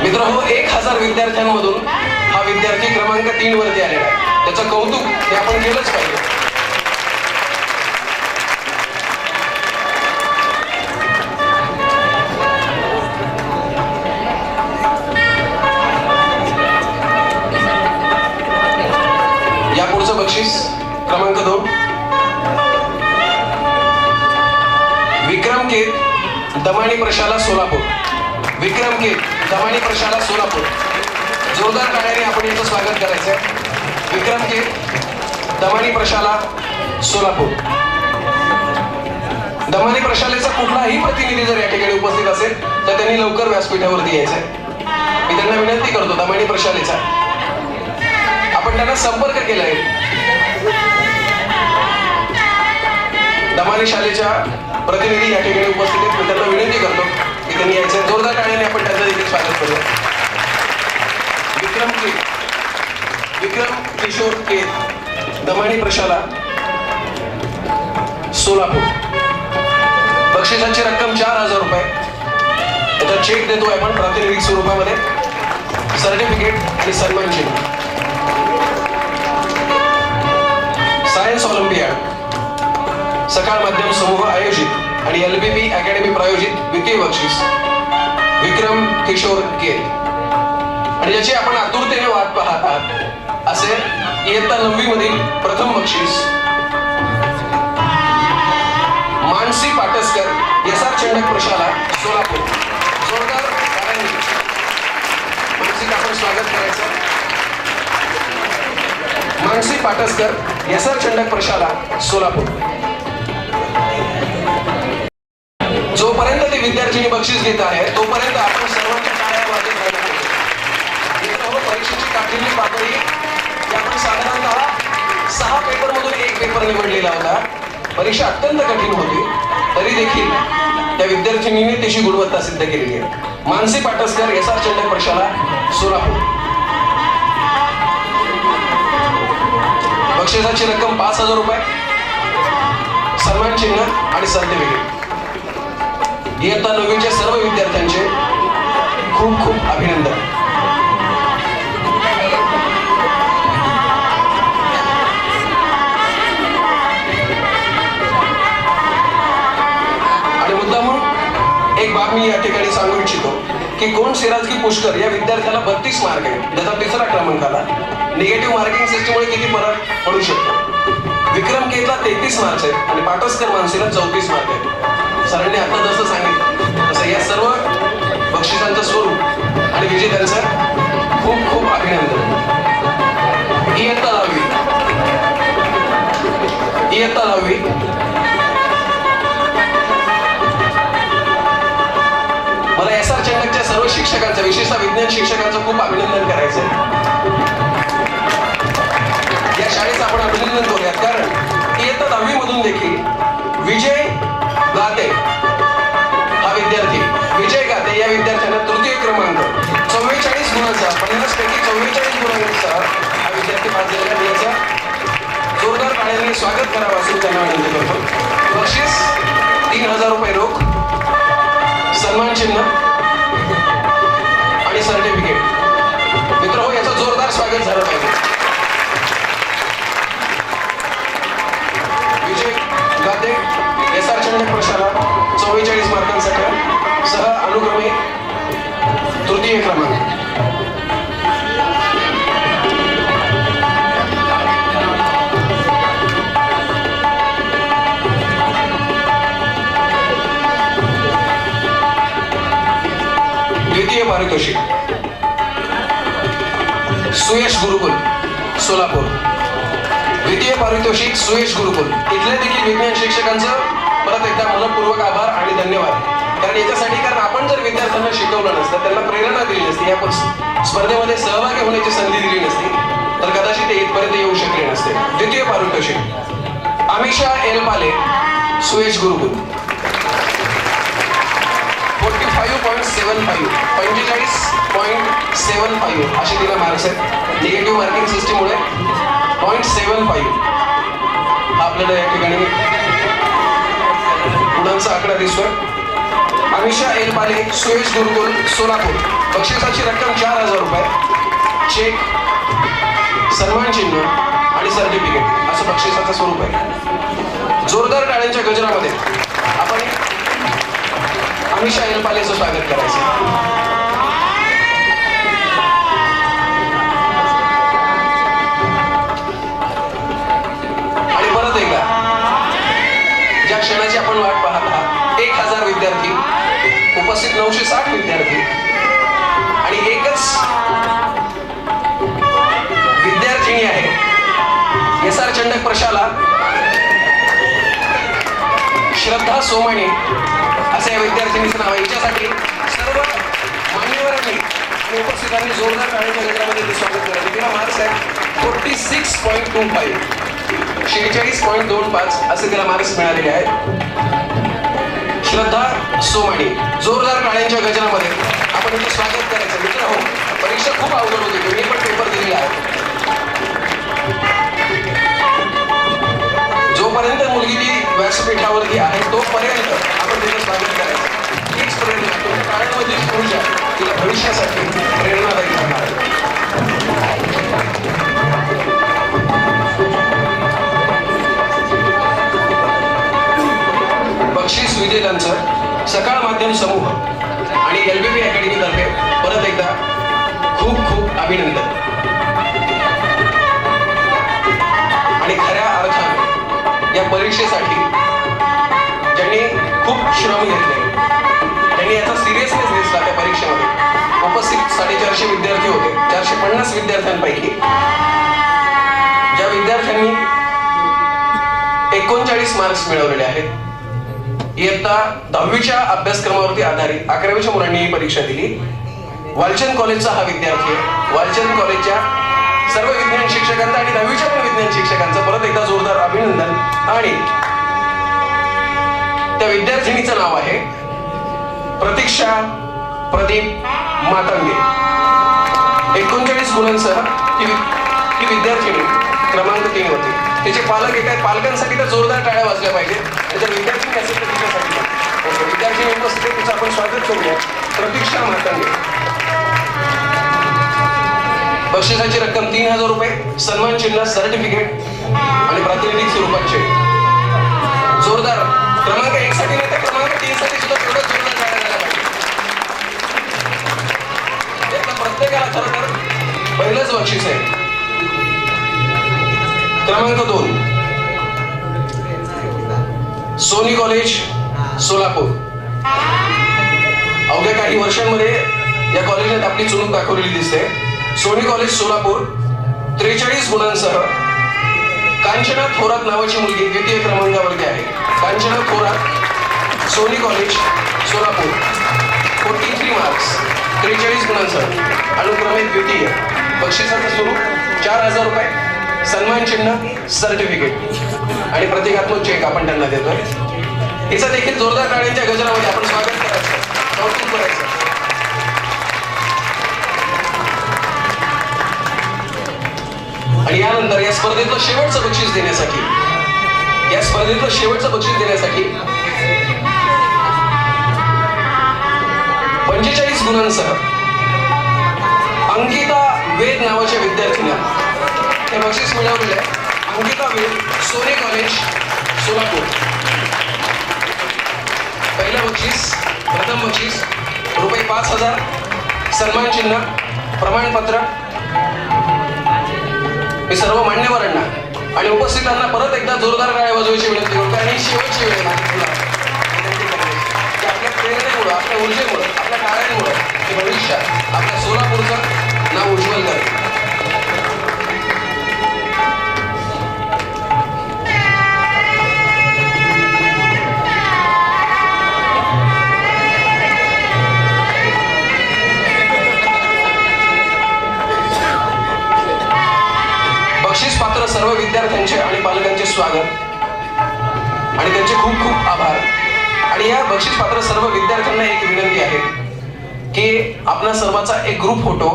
मित्रांनो, 1,000 विद्यार्थ्यांमधून हा विद्यार्थी क्रमांक 3 वरती आलेला आहे. त्याचं कौतुक हे आपण केलंच पाहिजे. या पुढचं बक्षीस क्रमांक 2 विक्रम केत दमाणी प्रशाला सोलापूर. विक्रम केत दमाणी प्रशाला सोलापूर. जोरदार टाळ्यांनी आपण याचं स्वागत करायचं. विक्रम केत दमाणी प्रशाला सोलापूर. दमाणी प्रशालेचा कुठलाही प्रतिनिधी जर या ठिकाणी उपस्थित असेल तर त्यांनी लवकर व्यासपीठावरती यायचंय. मी त्यांना विनंती करतो, दमाणी प्रशालेचा आपण त्यांना संपर्क केलाय. दमाणी शालेच्या प्रतिनिधी या ठिकाणी उपस्थित आहेत. मी त्यांना विनंती करतो की त्यांनी यायचं. जोरदार टाळ्याने आपण त्यांचं देखील स्वागत करूया. विक्रम किशोर केत दमाणी प्रशाला सोलापूर. बक्षिसाची रक्कम 4,000 रुपये. त्याचा चेक देतोय आपण प्रातिनिधिक स्वरूपामध्ये, सर्टिफिकेट आणि सन्मान चिन्ह. सायन्स ऑलिम्पियाड सकाळ माध्यम समूह आयोजित आणि LBB अकॅडमी प्रायोजित द्वितीय बक्षीस विक्रम किशोर केत. आणि ज्याची आपण आतुरतेने वाट पाहत आहात असे इयत्ता 9वी मधील प्रथम बक्षीस मानसी पाटसकर येसार चंडक प्रशाला सोलापूर. जोरदार टाळ्यांनी मानसी आपण स्वागत करायचं. मानसी पाटसकर येसार चंडक प्रशाला सोलापूर. जोपर्यंत ते विद्यार्थ्यांनी बक्षीस घेत आहे तोपर्यंत आपण सर्वांच्या टाळ्या वाजवत राहिलो पाहिजे. परीक्षेची काठिण्य पातळी आपण साधारणतः 6 पेपरमधून 1 पेपर निवडलेला होता. परीक्षा अत्यंत कठीण होती, तरी देखील त्या विद्यार्थिनीने त्याची गुणवत्ता सिद्ध केलेली आहे. मानसी पाटसकर येसार चंडक प्रशाला सोलापूर. बक्षिसाची रक्कम 5,000 रुपये, सन्मान चिन्ह आणि सर्टिफिकेट. इयत्ता 9वीच्या सर्व विद्यार्थ्यांचे खूप खूप अभिनंदन. आणि मुद्दामून एक बाब मी या ठिकाणी सांगू इच्छितो की कोण सिराजगी पुष्कर या विद्यार्थ्याला 32 मार्क आहेत, ज्याचा 3रा क्रमांक आला. निगेटिव्ह मार्किंग सिस्टममुळे किती फरक पडू शकतो. विक्रम केतला 33 मार्क्स आहेत आणि पाटसकर मानसीला 34 मार्क आहेत. सरांनी आता जसं सांगितलं तसं या सर्व बक्षिसांचं स्वरूप आणि विजेत्यांचं खूप खूप अभिनंदन. इयत्ता 10वी मला येसार चंडकच्या सर्व शिक्षकांचं, विशेषतः विज्ञान शिक्षकांचं खूप अभिनंदन करायचं. या शाळेचं आपण अभिनंदन करूयात, कारण इयत्ता 10वी मधून देखील विजय गाते हा विद्यार्थी, विजय गाते या विद्यार्थ्यांना 3य क्रमांक 44 गुणांचा 50 पैकी 44 गुणांचा हा विद्यार्थी पास झालेला याचा जोरदार टाळ्यांनी स्वागत करावं असं त्यांना विनंती करतो. बक्षीस 3,000 रुपये रोख, सन्मान चिन्ह आणि सर्टिफिकेट. मित्र याचं जोरदार स्वागत झालं पाहिजे. विजय गाते येसार चंडक प्रशाला पारितोषिक सुयश गुरुकुल सोलापूर. द्वितीय पारितोषिक सुयश गुरुकुल. इथल्या देखील विज्ञान शिक्षकांचं परत एकदा मनपूर्वक आभार आणि धन्यवाद. कारण आपण जर विद्यार्थ्यांना शिकवलं नसतं, त्यांना प्रेरणा दिली नसती, या स्पर्धेमध्ये सहभागी होण्याची संधी दिली नसती, तर कदाचित ते इथपर्यंत येऊ शकले नसते. द्वितीय पारितोषिक अमिषा एल पाले सुयश गुरुकुल 45.75 45.75 असे तिला मार्क्स आहेत. निगेटिव्ह मार्किंग सिस्टीममुळे 0.75 हा आपल्याला या ठिकाणी गुणांचा आकडा दिसतोय. अमिषा एल पाले सुयश गुरुकुल सोलापूर. बक्षिसाची रक्कम 4,000 रुपये, चेक, सन्मान चिन्ह आणि सर्टिफिकेट असं बक्षिसाचं स्वरूप आहे. जोरदार टाळ्यांच्या गजरामध्ये आपण अमिषा एल पालेचं स्वागत करायचं. आणि परत एकदा ज्या क्षणाची आपण वाट पाहत आहात, 1,000 विद्यार्थी उपस्थित, 960 विद्यार्थी आणि एकच विद्यार्थिनी आहे, एस आर चंडक प्रशाला श्रद्धा सोमाणी असं या विद्यार्थिनीचं नाव आहे. हिच्यासाठी सर्व मान्यवरांनी आणि उपस्थितांनी जोरदार टाळ्यांच्या गजरामध्ये स्वागत करायचं. तिला मार्क्स आहे 46.25 46.25 असे तिला मार्क्स मिळालेले आहेत. श्रद्धा सोमाणी. जोरदार टाळ्यांच्या गजरामध्ये आपण इथे स्वागत करायचं. मित्र हो, परीक्षा खूप अवघड होती, मी पण पेपर दिलेला आहे. जोपर्यंत मुलगी ती व्यासपीठावरती आहे तोपर्यंत आपण तिचं स्वागत करायचं. हीच प्रेरणा, तुमच्या टाळ्यांमधील ऊर्जा तिला भविष्यासाठी प्रेरणादायी ठरणार आहे. बक्षीस विजेत्यांचं सकाळ माध्यम समूह आणि LBB अकॅडमी तर्फे परत एकदा खूप खूप अभिनंदन. आणि खऱ्या अर्थाने या परीक्षेसाठी ज्यांनी खूप श्रम घेतले, त्यांनी याचा सिरियसनेस दिसला. त्या परीक्षेमध्ये उपस्थित 450 विद्यार्थी होते. 450 विद्यार्थ्यांपैकी ज्या विद्यार्थ्यांनी 39 मार्क्स मिळवलेले आहेत, इयत्ता 10वीच्या अभ्यासक्रमावरती आधारित 11वीच्या मुलांनी ही परीक्षा दिली. वालचंद कॉलेजचा हा विद्यार्थी आहे. वालचंद कॉलेजच्या सर्व विज्ञान शिक्षकांचा आणि 10वीच्या पण विज्ञान शिक्षकांचं परत एकदा जोरदार अभिनंदन. आणि त्या विद्यार्थिनीचं नाव आहे प्रतीक्षा प्रदीप मातंगे. 39 गुणांसह ही विद्यार्थिनी क्रमांक 3 होती. तिचे पालक येत आहेत. पालकांसाठी तर जोरदार टाळ्या वाजल्या पाहिजेत. आणि जर विद्यार्थी असेल तर तिच्यासाठी विद्यार्थी उपस्थित तिचं आपण स्वागत करूया. प्रतीक्षा मातंगे. बक्षिसाची रक्कम 3,000 रुपये, सन्मान चिन्ह, सर्टिफिकेट आणि प्रातिनिधिक स्वरूपाचे. जोरदार क्रमांक 1 साठी नाही तर क्रमांक 3 साठी सुद्धा तेवढंच जोरदार टाळ्या झाल्या पाहिजे. यातलं प्रत्येकाला खरं तर पहिलंच बक्षीस आहे. क्रमांक 2 सोनी कॉलेज सोलापूर. अवघ्या काही वर्षांमध्ये या कॉलेजात आपली चुणूक दाखवलेली दिसते. सोनी कॉलेज सोलापूर 43 गुणांसह कांचना थोरात नावाची मुलगी द्वितीय क्रमांकावरती आहे. कांचना थोरात सोनी कॉलेज सोलापूर 43 मार्क्स 43 गुणांसह अनुक्रमे द्वितीय. बक्षिसाचं स्वरूप 4,000 रुपये, सन्मान चिन्ह, सर्टिफिकेट आणि प्रतिकात्मक चेक आपण त्यांना देतोय. हिचं देखील जोरदार टाळ्यांच्या गजरामध्ये आपण स्वागत करायचं, कौतुक करायचं. आणि यानंतर या स्पर्धेतलं शेवटचं बक्षीस देण्यासाठी 45 गुणांसह अंकिता वेद नावाच्या विद्यार्थीला हे बक्षीस मिळवलेलं आहे. अंकिता वेद सोनी कॉलेज सोलापूर. पहिलं बक्षीस, प्रथम बक्षीस रुपये 5,000, सन्मान चिन्ह, प्रमाणपत्र. मी सर्व मान्यवरांना आणि उपस्थितांना परत एकदा जोरदार टाळ्या वाजवायची विनंती करतो. आणि शेवटची वेळ आपल्या प्रेरणेमुळे शक्तीमुळं, आपल्या ऊर्जेमुळं, आपल्या कार्यामुळं ते भविष्यात आपल्या सोलापूरचं नाव उज्ज्वल करतील. बक्षीस पात्र सर्व विद्यार्थ्यांचे आणि पालकांचे स्वागत आणि त्यांचे खूप खूप आभार. आणि या बक्षीस पात्र सर्व विद्यार्थ्यांना एक विनंती आहे की आपला सर्वांचा एक ग्रुप फोटो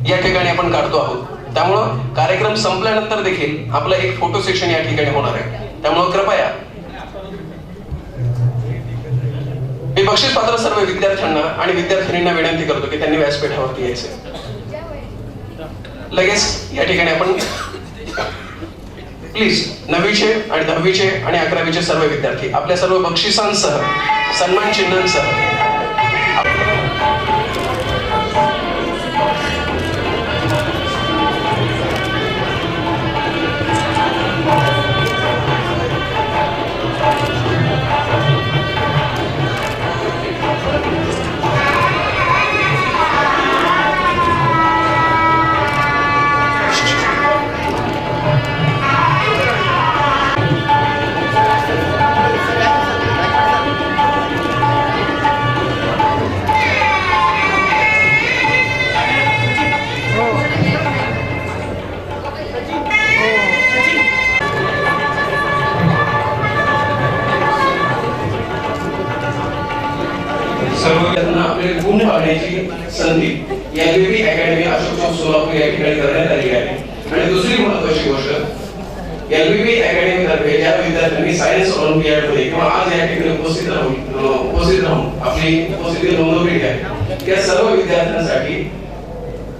या ठिकाणी आपण काढतो आहोत. त्यामुळं कार्यक्रम संपल्यानंतर देखील आपलं एक फोटो सेशन या ठिकाणी होणार आहे. त्यामुळं कृपया मी बक्षीस पात्र सर्व विद्यार्थ्यांना आणि विद्यार्थिनींना विनंती करतो की त्यांनी व्यासपीठावरती यायचे. लगेच या ठिकाणी आपण प्लीज 9वीचे आणि 10वीचे आणि 11वीचे सर्व विद्यार्थी आपल्या सर्व बक्षिसांसह सन्मान चिन्हांसह आपले गुण पाहण्याची संधी एलबीबी अकॅडमी अशोक चौक सोलापूर या ठिकाणी करण्यात आली आहे. आणि दुसरी महत्त्वाची गोष्ट एलबीबी अकॅडमी तर्फे ज्या विद्यार्थ्यांनी सायन्स ऑलिम्पियाड मध्ये किंवा आज या ठिकाणी उपस्थित राहून आपली उपस्थिती नोंदवली आहे त्या सर्व विद्यार्थ्यांसाठी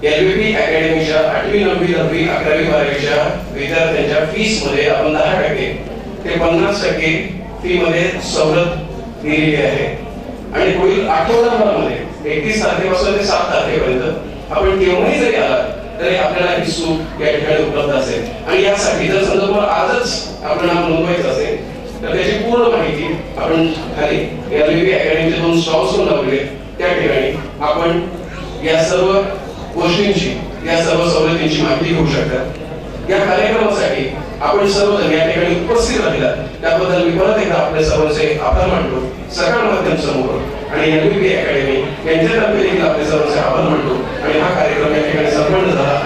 एलबीबी अकॅडमीच्या 8वी 9वी 10वी 11वी 12वीच्या विद्यार्थ्यांच्या फीस मध्ये आपण 10% ते 50% फी मध्ये सवलत दिलेली आहे. आणि पुढील आठवडाभरामध्ये 31 तारखेपासून ते 7 तारखेपर्यंत आपण केव्हाही जरी आला तरी आपल्याला ही सूट या ठिकाणी उपलब्ध असेल. आणि यासाठी जर समजा तुम्हाला आजच आपलं नाव नोंदवायचं असेल तर त्याची पूर्ण माहिती आपण खाली एलबीबी अकॅडमीचे 2 स्टॉल्स लावले त्या ठिकाणी आपण या सर्व गोष्टींची या सर्व सवलतींची माहिती घेऊ शकता. या कार्यक्रमासाठी आपण सर्वजण या ठिकाणी उपस्थित राहिला त्याबद्दल मी परत एकदा आपल्या सर्वांचे आभार मानतो. सकाळ माध्यम समूह आणि एलबीबी अकॅडमी यांच्यातर्फे देखील आपल्या सर्वांचे आभार मानतो. आणि हा कार्यक्रम या ठिकाणी संपन्न झाला.